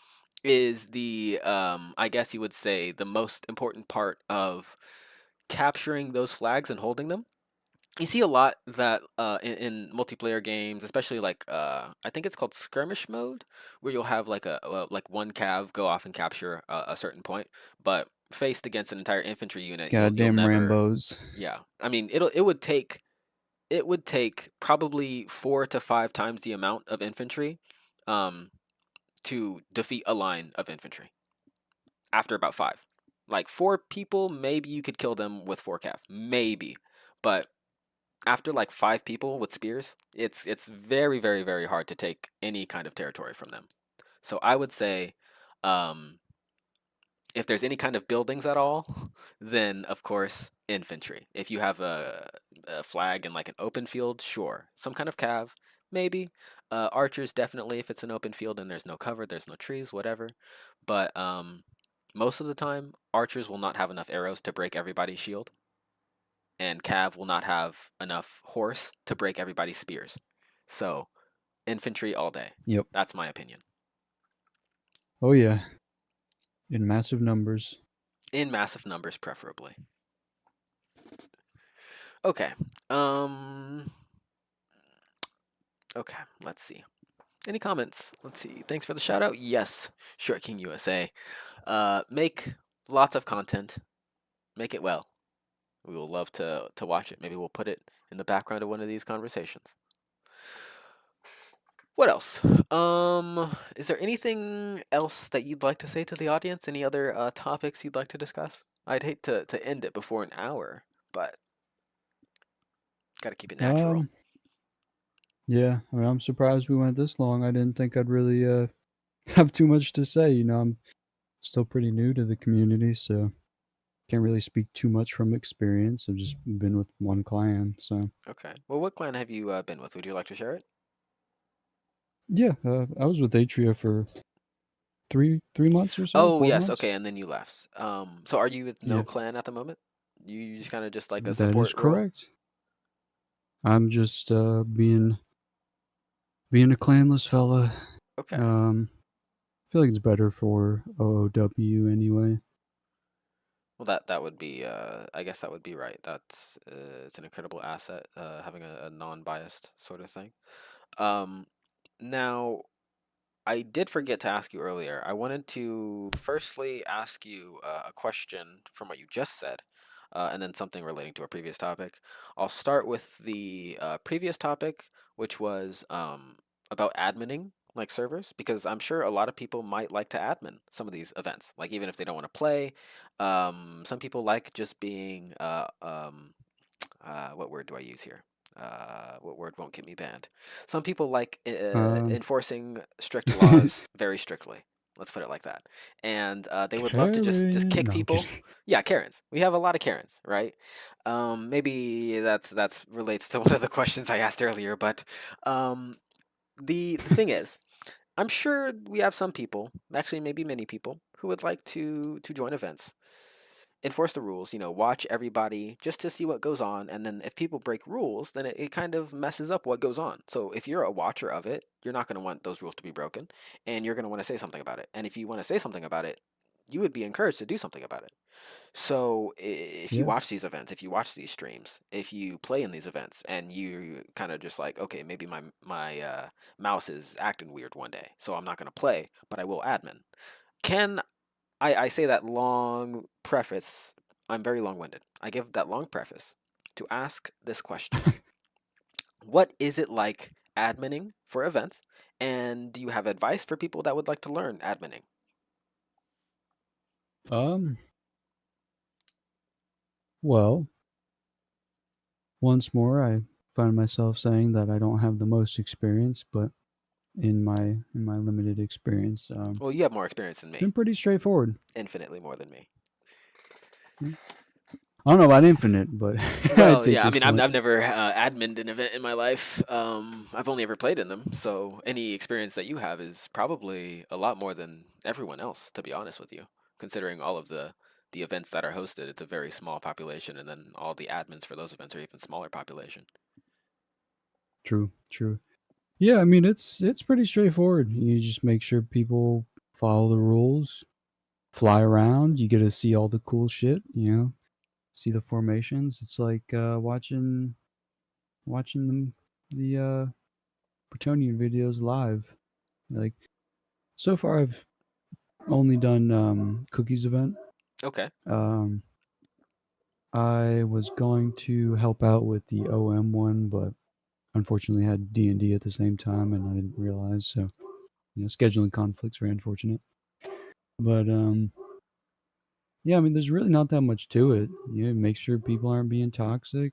is the I guess you would say the most important part of capturing those flags and holding them. You see a lot that in multiplayer games, especially like I think it's called skirmish mode, where you'll have like like one cav go off and capture a certain point, but faced against an entire infantry unit, you'll Goddamn never. Rambos. Yeah, I mean it would take probably 4 to 5 times the amount of infantry, um, to defeat a line of infantry after about five. Like, four people, maybe you could kill them with four cav, maybe, but after like five people with spears, it's very, very, very hard to take any kind of territory from them. So I would say, um, if there's any kind of buildings at all, then of course infantry. If you have a flag in like an open field, sure, some kind of cav, maybe. Archers definitely if it's an open field and there's no cover, there's no trees, whatever. But most of the time, archers will not have enough arrows to break everybody's shield, and Cav will not have enough horse to break everybody's spears. So, infantry all day. Yep. That's my opinion. Oh yeah. In massive numbers. In massive numbers, preferably. Okay. Okay. Let's see. Any comments? Let's see. Thanks for the shout out. Yes, Short King USA. Make lots of content. Make it well. We will love to watch it. Maybe we'll put it in the background of one of these conversations. What else? Is there anything else that you'd like to say to the audience? Any other topics you'd like to discuss? I'd hate to end it before an hour, but gotta keep it natural. Yeah, I mean, I'm surprised we went this long. I didn't think I'd really have too much to say. You know, I'm still pretty new to the community, so can't really speak too much from experience. I've just been with one clan, so Okay. Well, what clan have you been with? Would you like to share it? yeah, I was with Atria for three months or so, Oh, 4 yes. months. Okay, and then you left. So are you with no Yeah, clan at the moment? You just kind of just like a that is support role? correct. I'm just being a clanless fella. Okay. I feel like it's better for OOW anyway. Well, that would be, I guess that would be right. That's it's an incredible asset, having a non-biased sort of thing. Um, Now, I did forget to ask you earlier. I wanted to firstly ask you a question from what you just said, and then something relating to a previous topic. I'll start with the previous topic, which was about adminning like servers, because I'm sure a lot of people might like to admin some of these events, like even if they don't want to play. Some people like just being what word do I use here? What word won't get me banned? Some people like Um, enforcing strict laws very strictly. Let's put it like that. And they would love to just Karen. kick No, I'm people. kidding. Yeah, Karens. We have a lot of Karens, right? Maybe that's relates to one of the questions I asked earlier. But um, the thing is, I'm sure we have some people, actually maybe many people, who would like to join events, enforce the rules, watch everybody just to see what goes on. And then if people break rules, then it kind of messes up what goes on. So if you're a watcher of it, you're not going to want those rules to be broken, and you're going to want to say something about it. And if you want to say something about it, you would be encouraged to do something about it. So if you Yeah, watch these events, if you watch these streams, if you play in these events, and you kind of just like, okay, maybe my mouse is acting weird one day, so I'm not going to play, but I will admin. Can I say that long preface. I'm very long winded. I give that long preface to ask this question: what is it like adminning for events? And do you have advice for people that would like to learn adminning? um, well, once more, I find myself saying that I don't have the most experience, but in my limited experience, Well, you have more experience than it's me, been pretty straightforward. infinitely more than me. Yeah. I don't know about infinite, but I Well, take yeah, I your mean, point. I've never adminned an event in my life. I've only ever played in them, so any experience that you have is probably a lot more than everyone else, to be honest with you. Considering all of the events that are hosted, it's a very small population, and then all the admins for those events are even smaller population. True, true. Yeah, I mean it's pretty straightforward. You just make sure people follow the rules, fly around. You get to see all the cool shit. See the formations. It's like watching the Bretonian videos live. Like so far, I've only done cookies event. Okay, Um, I was going to help out with the OM one, but unfortunately had D&D at the same time, and I didn't realize. So scheduling conflicts are unfortunate. But yeah, I mean, there's really not that much to it. Make sure people aren't being toxic.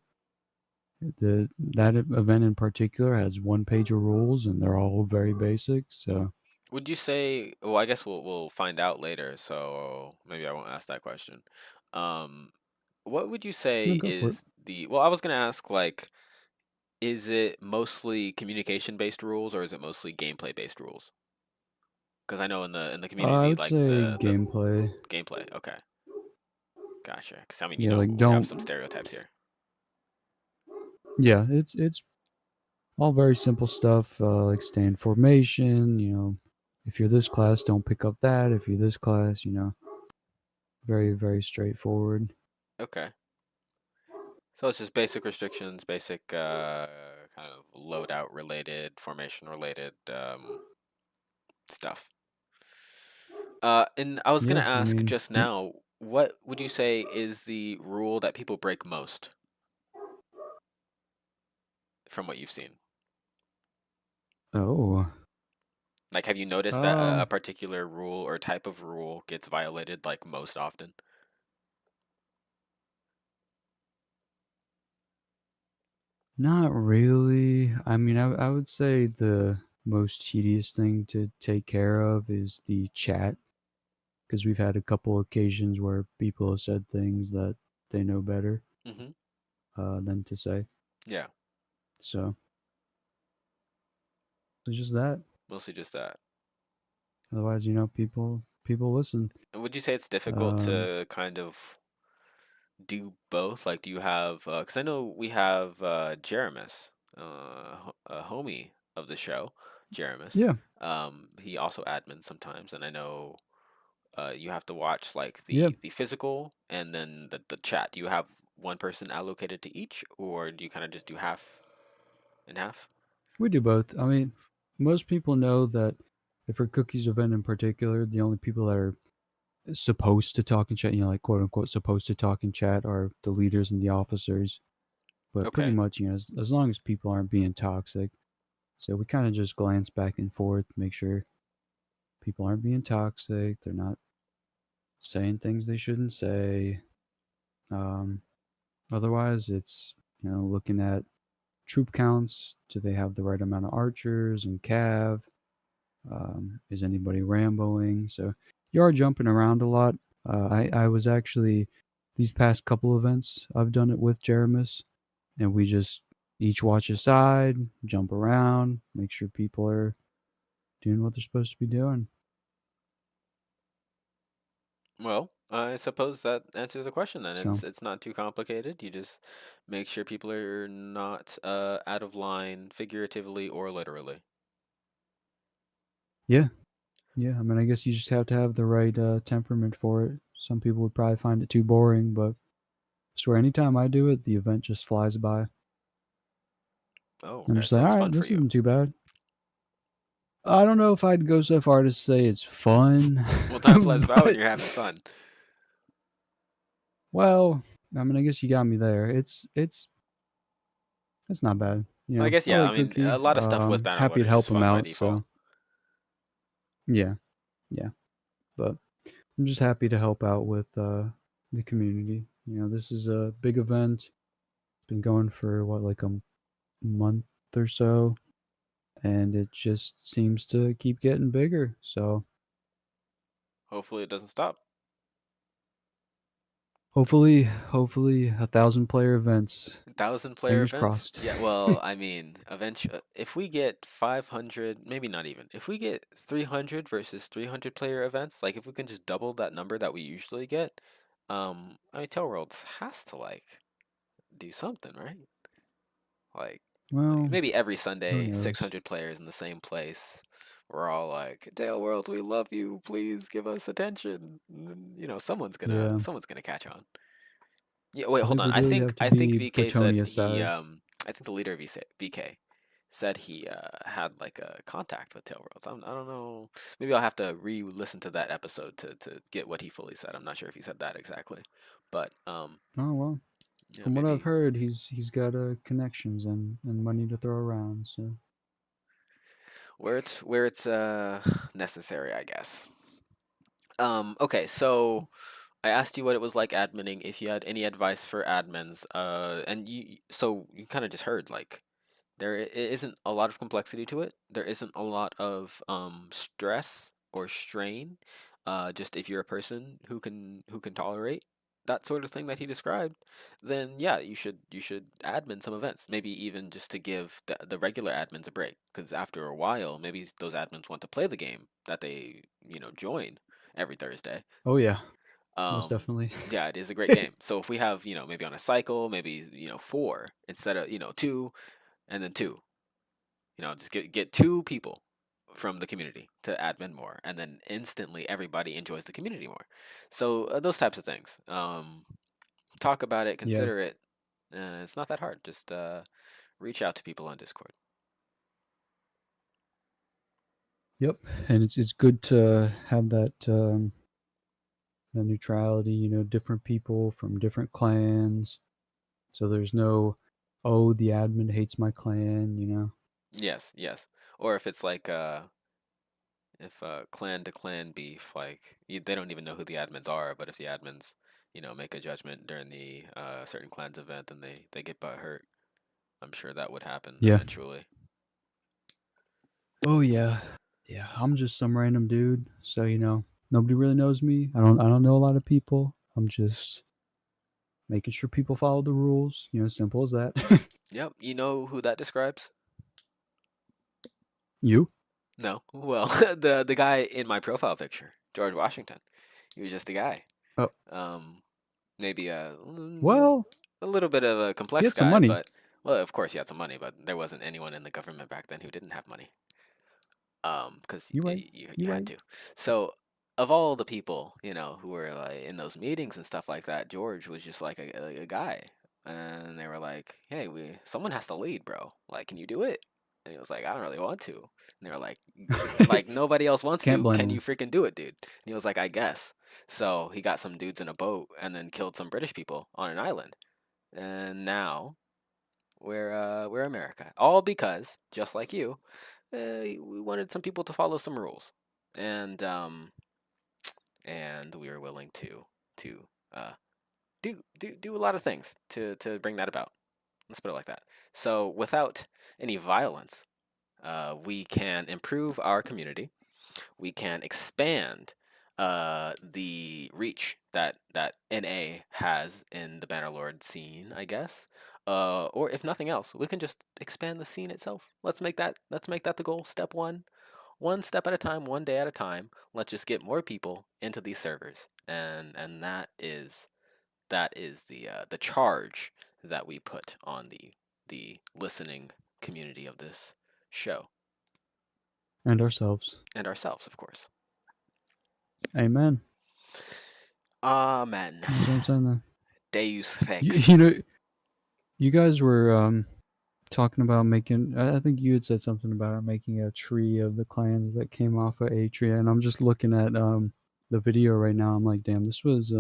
That event in particular has one page of rules, and they're all very basic. So would you say? Well, I guess we'll find out later, so maybe I won't ask that question. Um, what would you say no, go for it. is the? Well, I was gonna ask like, is it mostly communication based rules or is it mostly gameplay based rules? Because I know in the I community, would like say the gameplay. gameplay. Okay, gotcha. Because I mean, Yeah, like we have don't. some stereotypes here. Yeah, it's all very simple stuff. Like stay in formation. If you're this class, don't pick up that. If you're this class, very very straightforward. Okay, So it's just basic restrictions, basic kind of loadout related, formation related stuff. And I was gonna Yeah, I ask mean, just now, what would you say is the rule that people break most from what you've seen? oh, Like, have you noticed that a um, particular rule or type of rule gets violated like most often? not really. I mean, I would say the most tedious thing to take care of is the chat, because we've had a couple occasions where people have said things that they know better Mm-hmm. than to say. Yeah, So it's just that. mostly just that. Otherwise, people listen. And would you say it's difficult Um, to kind of do both? Like, do you have? Because I know we have Jeremus, a homie of the show, Jeremus. yeah, He also admins sometimes, and I know you have to watch like yeah, the physical and then the chat. Do you have one person allocated to each, or do you kind of just do half and half? we do both. I mean, most people know that if for Cookies event in particular, the only people that are supposed to talk in chat, like quote unquote supposed to talk in chat, are the leaders and the officers. But pretty Okay. much, as long as people aren't being toxic, so we kind of just glance back and forth, make sure people aren't being toxic, they're not saying things they shouldn't say. Um, Otherwise, it's looking at troop counts. Do they have the right amount of archers and cav? Is anybody ramboing? So you are jumping around a lot. I was actually these past couple events I've done it with Jeremus, and we just each watch a side, jump around, make sure people are doing what they're supposed to be doing. Well, I suppose that answers the question then. So It's not too complicated. You just make sure people are not out of line figuratively or literally. yeah, yeah. I mean, I guess you just have to have the right temperament for it. Some people would probably find it too boring, but I swear anytime I do it, the event just flies by. Oh, I'm okay. just like, So all it's right, fun for this you. isn't too bad. I don't know if I'd go so far to say it's fun, Well, time flies by when but you're having fun. well, I mean, I guess you got me there. It's not bad. I guess I yeah. like I mean, a Cookie. lot of stuff with Happy Bannerlord to is just help him fun by out. default. So yeah, yeah. But I'm just happy to help out with the community. This is a big event. It's been going for what, like a month or so, and it just seems to keep getting bigger. So Hopefully, it doesn't stop. hopefully 1,000 player events. 1,000 player Fingers events? crossed. Yeah, well, I mean, eventually, if we get 500, maybe not even, if we get 300 versus 300 player events, like if we can just double that number that we usually get, I mean, Tell Worlds has to like do something, right? Like, Well, maybe every who Sunday, knows? 600 players in the same place. We're all like, Tail Worlds, we love you. Please give us attention. Yeah, someone's gonna catch on. Yeah, wait, I hold think on. we'd really have to I think be VK said Bretonia he size. I think the leader of VK said he had like a contact with Tail Worlds. I don't know. Maybe I'll have to re-listen to that episode to get what he fully said. I'm not sure if he said that exactly, but Oh well. yeah, From what I've maybe heard, he's got connections and money to throw around. So where it's necessary, I guess. Okay, so I asked you what it was like adminning, if you had any advice for admins, and you kind of just heard like isn't a lot of complexity to it. There isn't a lot of stress or strain. Just if you're a person who can tolerate that sort of thing that he described, then yeah, you should admin some events. Maybe even just to give the regular admins a break, because after a while, maybe those admins want to play the game that they join every Thursday. oh yeah, most Um, definitely. yeah, it is a great game. So if we have maybe on a cycle, maybe four instead of two and then two. Just get two people from the community to admin more, and then instantly everybody enjoys the community more. So those types of things. Talk about it, Yeah, consider it. It's not that hard. Just reach out to people on Discord. Yep, and it's good to have that that neutrality. You know, different people from different clans, so there's no, oh, the admin hates my clan. You know. Yes, yes. Or if it's like if clan to clan beef, like they don't even know who the admins are, but if the admins, make a judgment during the certain clan's event and they get butt hurt, I'm sure that would happen Yeah. eventually. Oh yeah, yeah. I'm just some random dude, so you know nobody really knows me. I don't know a lot of people. I'm just making sure people follow the rules. You know, simple as that. Yep. You know who that describes? You? No. Well, the guy in my profile picture, George Washington. He was just a guy. Oh, Um, maybe well, a little bit of a he complex had some guy, money. but well, of course he had some money, but there wasn't anyone in the government back then who didn't have money. Because You right? you You had right? to. So of all the people, who were like in those meetings and stuff like that, George was just like a guy, and they were like, "Hey, someone has to lead, bro. Like, can you do it?" And he was like, "I don't really want to." And they were like nobody else wants Can't to. blame Can you him. freaking do it, dude?" And he was like, "I guess." So he got some dudes in a boat and then killed some British people on an island, and now we're America, all because just like you, we wanted some people to follow some rules, and we were willing to uh, do a lot of things to bring that about. Let's put it like that. So without any violence, we can improve our community. We can expand the reach that NA has in the Bannerlord scene, I guess. Or if nothing else, we can just expand the scene itself. Let's make that the goal. Step one step at a time, one day at a time. Let's just get more people into these servers, and that is the charge that we put on the listening community of this show And ourselves. and ourselves, of course. Amen. Amen. That's what I'm saying. Then. Deus You Rex. know, you guys were talking about making. I think you had said something about making a tree of the clans that came off of Atria, and I'm just looking at the video right now. I'm like, damn, this was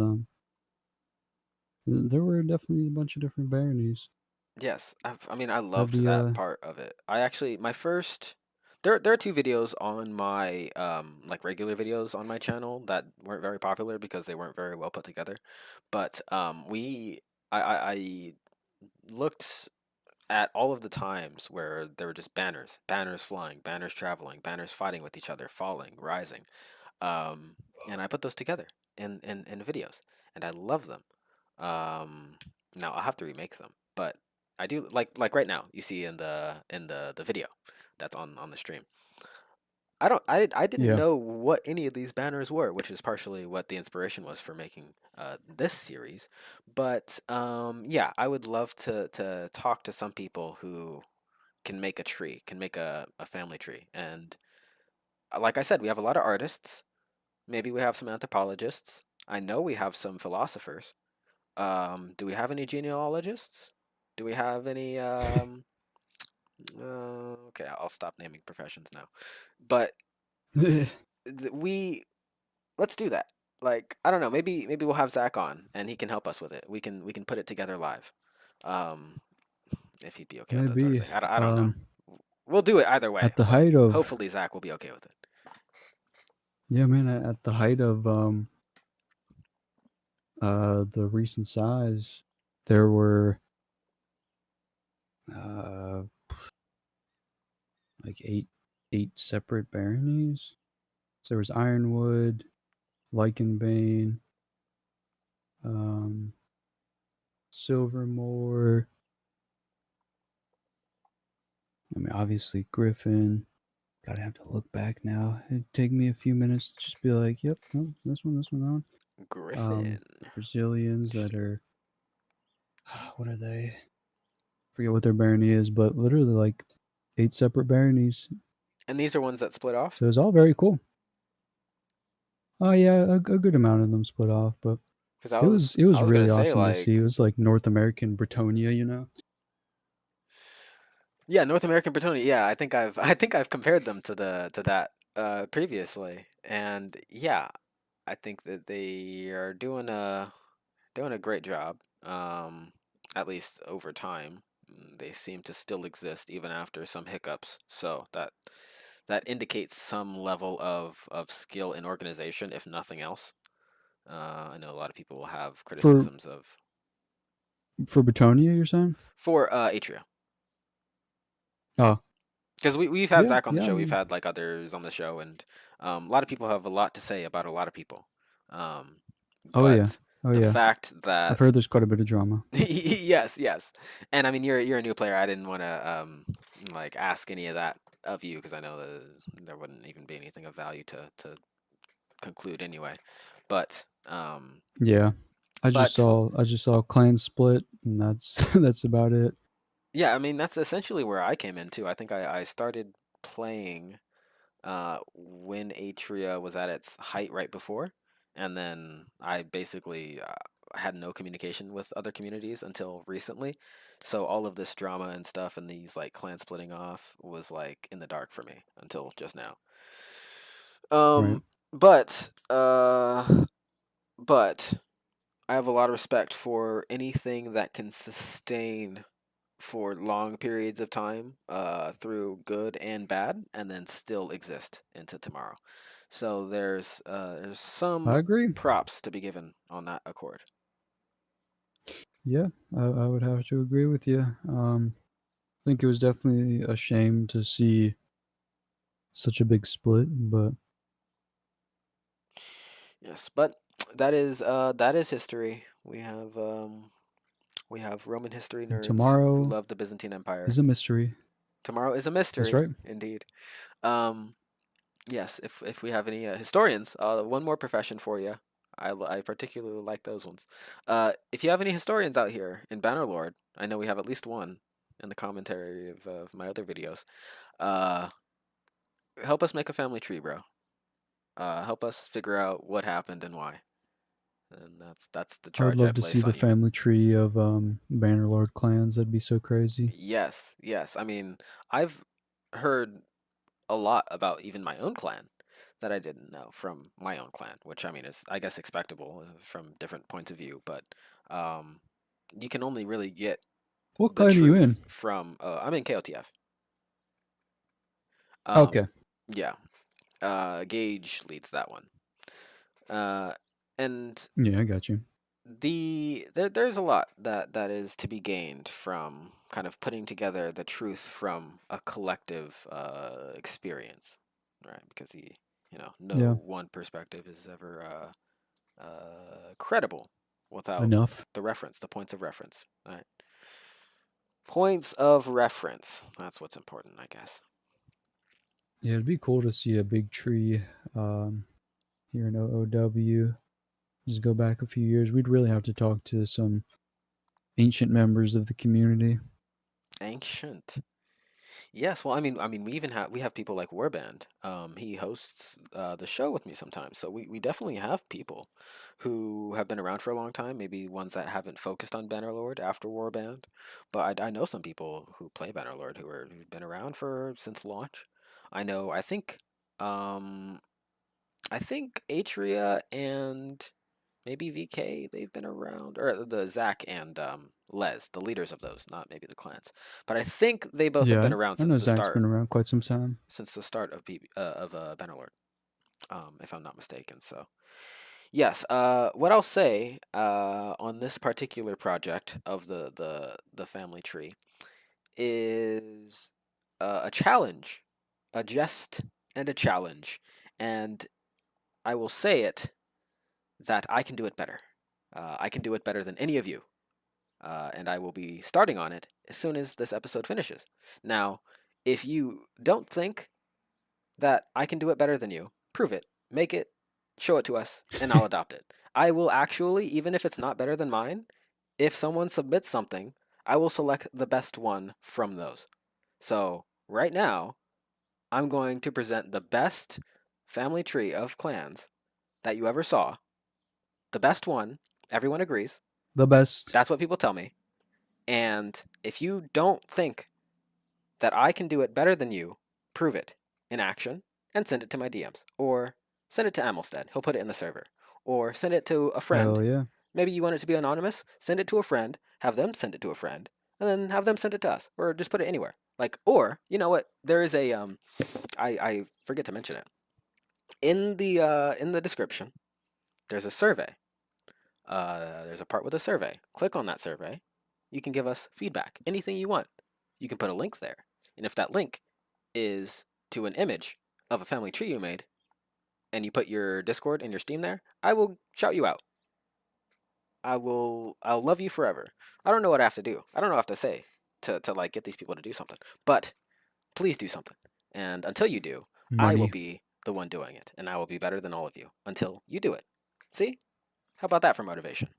there were definitely a bunch of different baronies. Yes, I mean I That'd loved be that part of it. I actually my first there are two videos on my like regular videos on my channel that weren't very popular because they weren't very well put together. But I looked at all of the times where there were just banners flying, banners traveling, banners fighting with each other, falling, rising. Um, and I put those together in videos, and I love them. Um, Now I'll have to remake them, but I do like right now. You see in the video that's on the stream. I didn't yeah. know what any of these banners were, which is partially what the inspiration was for making this series. But yeah, I would love to talk to some people who can make a tree, can make a family tree, and like I said, we have a lot of artists. Maybe we have some anthropologists. I know we have some philosophers. Do we have any genealogists? Do we have any? Okay, I'll stop naming professions now. But we let's do that. Like I don't know. Maybe we'll have Zach on and he can help us with it. We can put it together live. Um, if he'd be okay with that sort of Maybe thing. I don't know. um We'll do it either way, at the but height of hopefully Zach will be okay with it. yeah, man, at the height of the recent size, there were uh like eight separate baronies. So there was Ironwood, Lycanbane, um, Silvermore. I mean, obviously Griffin. Gotta have to look back now. It'd take me a few minutes to just be like, yep, no, this one, that one. Griffin. Brazilians that are, what are they? Forget what their barony is, but literally like 8 separate baronies. And these are ones that split off? So it's all very cool. Oh yeah, a good amount of them split off, but Because I It was was it I was was gonna really say awesome to see. like, It was like North American Bretonia, you know. yeah, North American Bretoni. Yeah, I think I've compared them to that previously, and yeah, I think that they are doing a great job. At least over time, they seem to still exist even after some hiccups. So that indicates some level of skill in organization, if nothing else. I know a lot of people will have For criticisms of for Bretonia, you're saying? for Atria. Yeah, Oh, because we've had yeah, Zach on the yeah. I show, we've mean, had like others on the show, and a lot of people have a lot to say about a lot of people. Um, oh yeah, but oh the yeah. fact I've that heard there's quite a bit of drama. yes, yes, and I mean you're a new player. I didn't want to like ask any of that of you because I know that there wouldn't even be anything of value to conclude anyway. But Yeah, but I just saw clan split, and that's that's about it. yeah, I mean that's essentially where I came into. I think I started playing when Atria was at its height right before, and then I basically had no communication with other communities until recently. So all of this drama and stuff and these like clan splitting off was like in the dark for me until just now. Right. Um, but uh, but I have a lot of respect for anything that can sustain for long periods of time through good and bad and then still exist into tomorrow. So there's I some agree. props to be given on that accord. Yeah, I would have to agree with you. I think it was definitely a shame to see such a big split, but Yes, but that is history. We have Roman history nerds who tomorrow love the Byzantine Empire. is a mystery. Tomorrow is a That's mystery, right. indeed. Um, yes, if we have any historians, one more profession for you. I particularly like those ones. If you have any historians out here in Bannerlord, I know we have at least one in the commentary of my other videos. Uh, help us make a family tree, bro. Help us figure out what happened and why. And that's the I would charge I love to see place the on you. family tree of Bannerlord clans. That'd be so crazy. Yes, yes. I mean, I've heard a lot about even my own clan that I didn't know from my own clan, which I mean is I guess expectable from different points of view, but um, you can only really get What the clan are you in? truth from I'm in KOTF. Okay. Yeah, Gage leads that one, uh, and Yeah, I got you. there's a lot that is to be gained from kind of putting together the truth from a collective experience, right? Because no Yeah, one perspective is ever credible without enough. the reference, the points of reference, right? Points of reference. That's what's important, I guess. Yeah, it'd be cool to see a big tree um, here in OOW. Just go back a few years. We'd really have to talk to some ancient members of the community. Ancient. Yes, well, I mean, we have people like Warband. He hosts the show with me sometimes, so we definitely have people who have been around for a long time. Maybe ones that haven't focused on Bannerlord after Warband, but I know some people who play Bannerlord who've been around for since launch. I know. Um, I think Atria and maybe VK, they've been around, or the Zach and Les, the leaders of those, not maybe the clans. But I think they both have Yeah, been around I know Zach's been around quite some time. since the start of Bannerlord, if I'm not mistaken. So yes, what I'll say on this particular project of the family tree is a challenge, a jest and a challenge, and I will say it that I can do it better. I can do it better than any of you. And I will be starting on it as soon as this episode finishes. Now, if you don't think that I can do it better than you, prove it, make it, show it to us, and I'll adopt it. I will actually, even if it's not better than mine, if someone submits something, I will select the best one from those. So, right now, I'm going to present the best family tree of clans that you ever saw, the best one, Everyone agrees. The best. That's what people tell me. And if you don't think that I can do it better than you, prove it in action and send it to my DMs. Or send it to Amylsted. He'll put it in the server. Or send it to a friend. Hell yeah. Maybe you want it to be anonymous. Send it to a friend. Have them send it to a friend. And then have them send it to us. Or just put it anywhere. Or, you know what? There is a, I forget to mention it. In the description, there's a survey. There's a part with a survey. Click on that survey. You can give us feedback, anything you want. You can put a link there. And if that link is to an image of a family tree you made, and you put your Discord and your Steam there, I will shout you out. I'll love you forever. I don't know what I have to do. I don't know what I have to say to like get these people to do something. But please do something. And until you do, I will Money. be the one doing it. And I will be better than all of you until you do it. See? How about that for motivation?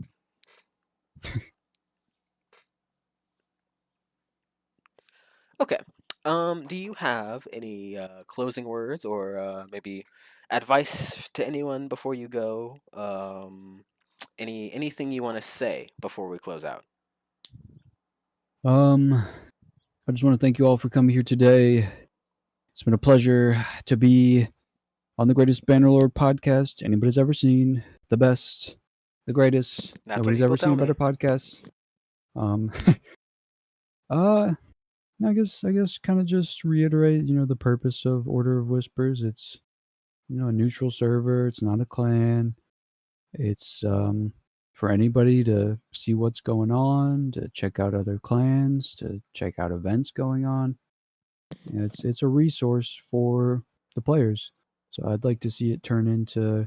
Okay. Do you have any closing words or maybe advice to anyone before you go? Anything you want to say before we close out? I just want to thank you all for coming here today. It's been a pleasure to be on the greatest Bannerlord podcast anybody's ever seen. The best, the greatest. That's what Nobody's people ever seen tell a better me. podcast. I guess kind of just reiterate, the purpose of Order of Whispers. It's, a neutral server. It's not a clan. It's for anybody to see what's going on, to check out other clans, to check out events going on. It's a resource for the players. So I'd like to see it turn into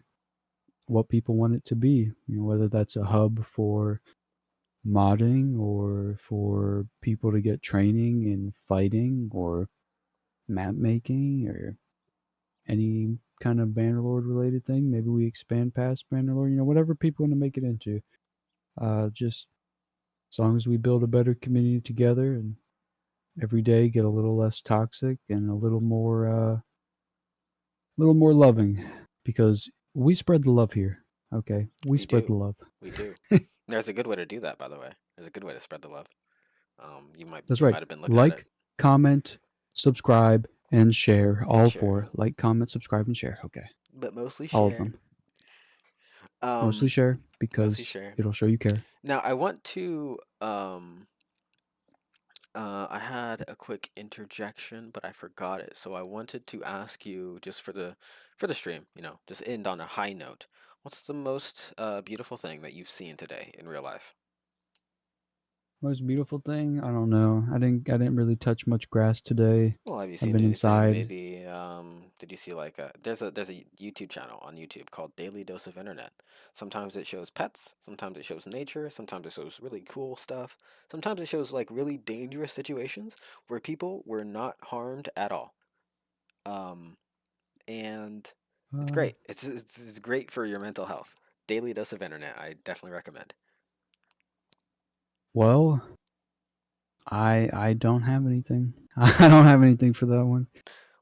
what people want it to be. Whether that's a hub for modding or for people to get training in fighting or map making or any kind of Bannerlord related thing. Maybe we expand past Bannerlord, whatever people want to make it into. Just as long as we build a better community together and every day get a little less toxic and a little more loving, because we spread the love here. Okay, we spread the love. We do. There's a good way to do that, by the way. There's a good way to spread the love. That's You right. might have been looking at it. Like, comment, subscribe, and share. All share. four. Like, comment, subscribe, and share. Okay. But mostly share. All of them. Mostly share because share. it'll show you care. Now I want to I had a quick interjection, but I forgot it. So I wanted to ask you just for the stream, just end on a high note. What's the most beautiful thing that you've seen today in real life? Most beautiful thing? I don't know. I didn't really touch much grass today. Well, have you I've seen been anything? inside. Maybe did you see like there's a YouTube channel on YouTube called Daily Dose of Internet. Sometimes it shows pets, sometimes it shows nature, sometimes it shows really cool stuff. Sometimes it shows like really dangerous situations where people were not harmed at all. And it's great. It's great for your mental health. Daily Dose of Internet. I definitely recommend. Well, I don't have anything. I don't have anything for that one.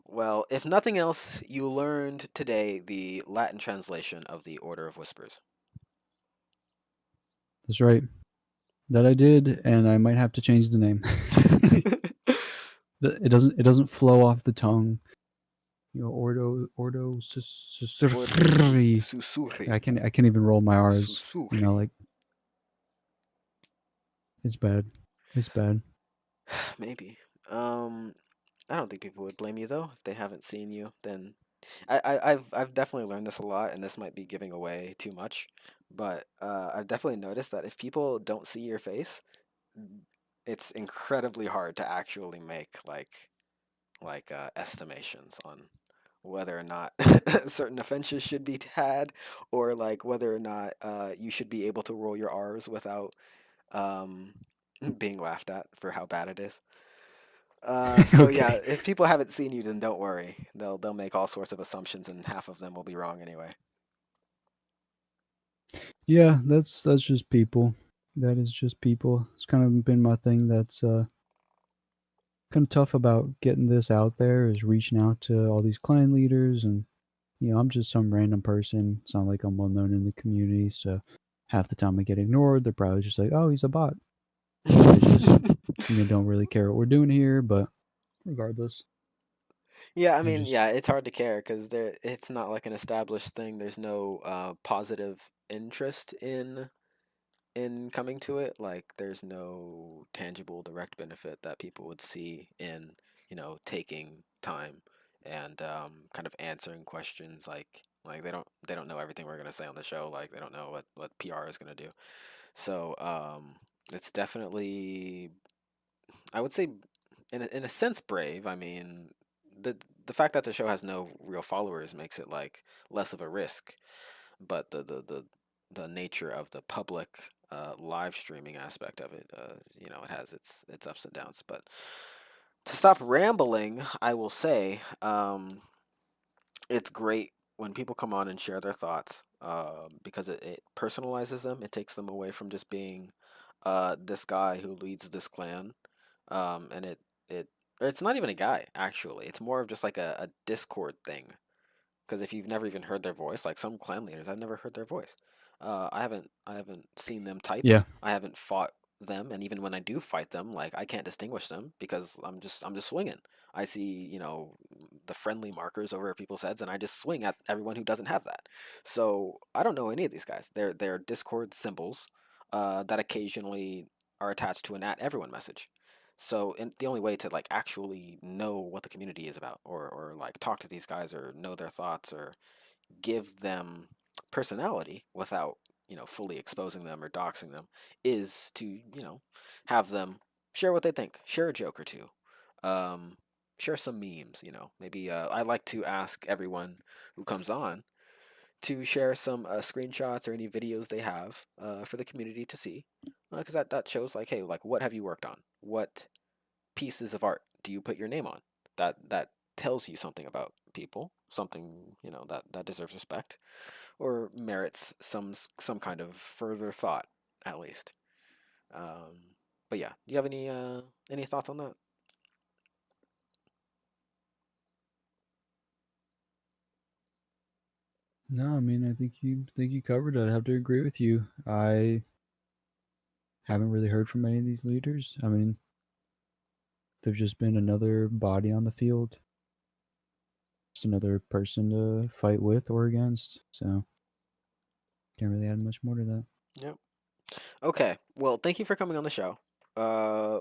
Well, if nothing else, you learned today the Latin translation of the Order of Whispers. That's right. That I did, and I might have to change the name. It doesn't flow off the tongue. Ordo Susurri. Susurri. I can't even roll my R's. Susurri. Like, it's bad. It's bad. Maybe. I don't think people would blame you though if they haven't seen you. Then I've definitely learned this a lot, and this might be giving away too much, but I've definitely noticed that if people don't see your face, it's incredibly hard to actually make estimations on whether or not certain offenses should be had, or like whether or not you should be able to roll your R's without um, being laughed at for how bad it is. So Okay. yeah, if people haven't seen you, then don't worry. They'll make all sorts of assumptions, and half of them will be wrong anyway. Yeah, that's just people. That is just people. It's kind of been my thing. That's kind of tough about getting this out there, is reaching out to all these clan leaders, and I'm just some random person. It's not like I'm well known in the community, so half the time I get ignored. They're probably just like, "Oh, he's a bot." They just don't really care what we're doing here. But regardless, Yeah, I I mean, just yeah, it's hard to care because it's not like an established thing. There's no positive interest in coming to it. Like, there's no tangible direct benefit that people would see in, taking time and kind of answering questions. Like they don't know everything we're gonna say on the show. Like, they don't know what PR is gonna do. So it's definitely, I would say, in a sense, brave. I mean, the the fact that the show has no real followers makes it like less of a risk, but the nature of the public live streaming aspect of it, it has its ups and downs. But to stop rambling, I will say, it's great when people come on and share their thoughts, because it personalizes them. It takes them away from just being this guy who leads this clan, and it or it's not even a guy, actually. It's more of just like a Discord thing. Because if you've never even heard their voice, like some clan leaders, I've never heard their voice. I haven't seen them type. yeah, I haven't fought them, and even when I do fight them, like, I can't distinguish them because I'm just swinging. I see, the friendly markers over people's heads, and I just swing at everyone who doesn't have that. So I don't know any of these guys. They're Discord symbols that occasionally are attached to an at everyone message. So, the only way to like actually know what the community is about, or like talk to these guys, or know their thoughts, or give them personality without, fully exposing them or doxing them, is to, have them share what they think, share a joke or two, um, share some memes. Maybe I like to ask everyone who comes on to share some screenshots or any videos they have for the community to see, because that shows, like, hey, like, what have you worked on? What pieces of art do you put your name on? That tells you something about people, something, that deserves respect or merits some kind of further thought, at least. But yeah, do you have any thoughts on that? no, I mean, I think you covered it. I have to agree with you. I haven't really heard from any of these leaders. I mean, they've just been another body on the field, just another person to fight with or against. So can't really add much more to that. Yep. Okay. Well, thank you for coming on the show.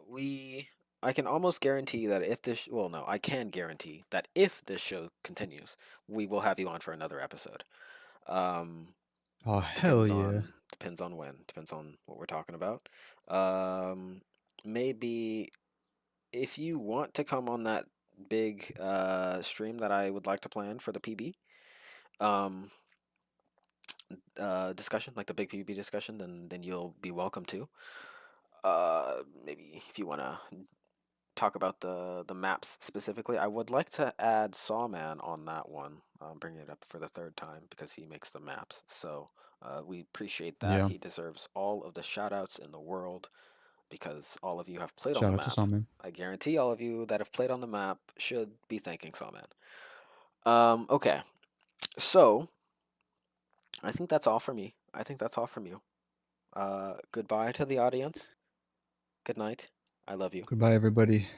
We I can almost guarantee that if this well, no, I can guarantee that if this show continues, we will have you on for another episode. Um, Oh hell depends yeah! on depends on when, depends on what we're talking about. Um, maybe if you want to come on that big stream that I would like to plan for the PB um discussion, like the big PB discussion, then you'll be welcome to. Maybe if you want to talk about the maps specifically, I would like to add Sawman on that one. Bringing it up for the third time because he makes the maps. So we appreciate that. Yeah. He deserves all of the shout outs in the world because all of you have played on the Shout out to map. Salman. I guarantee all of you that have played on the map should be thanking Sawman. Okay, so I think that's all for me. I think that's all from you. Goodbye to the audience. Good night. I love you. Goodbye, everybody.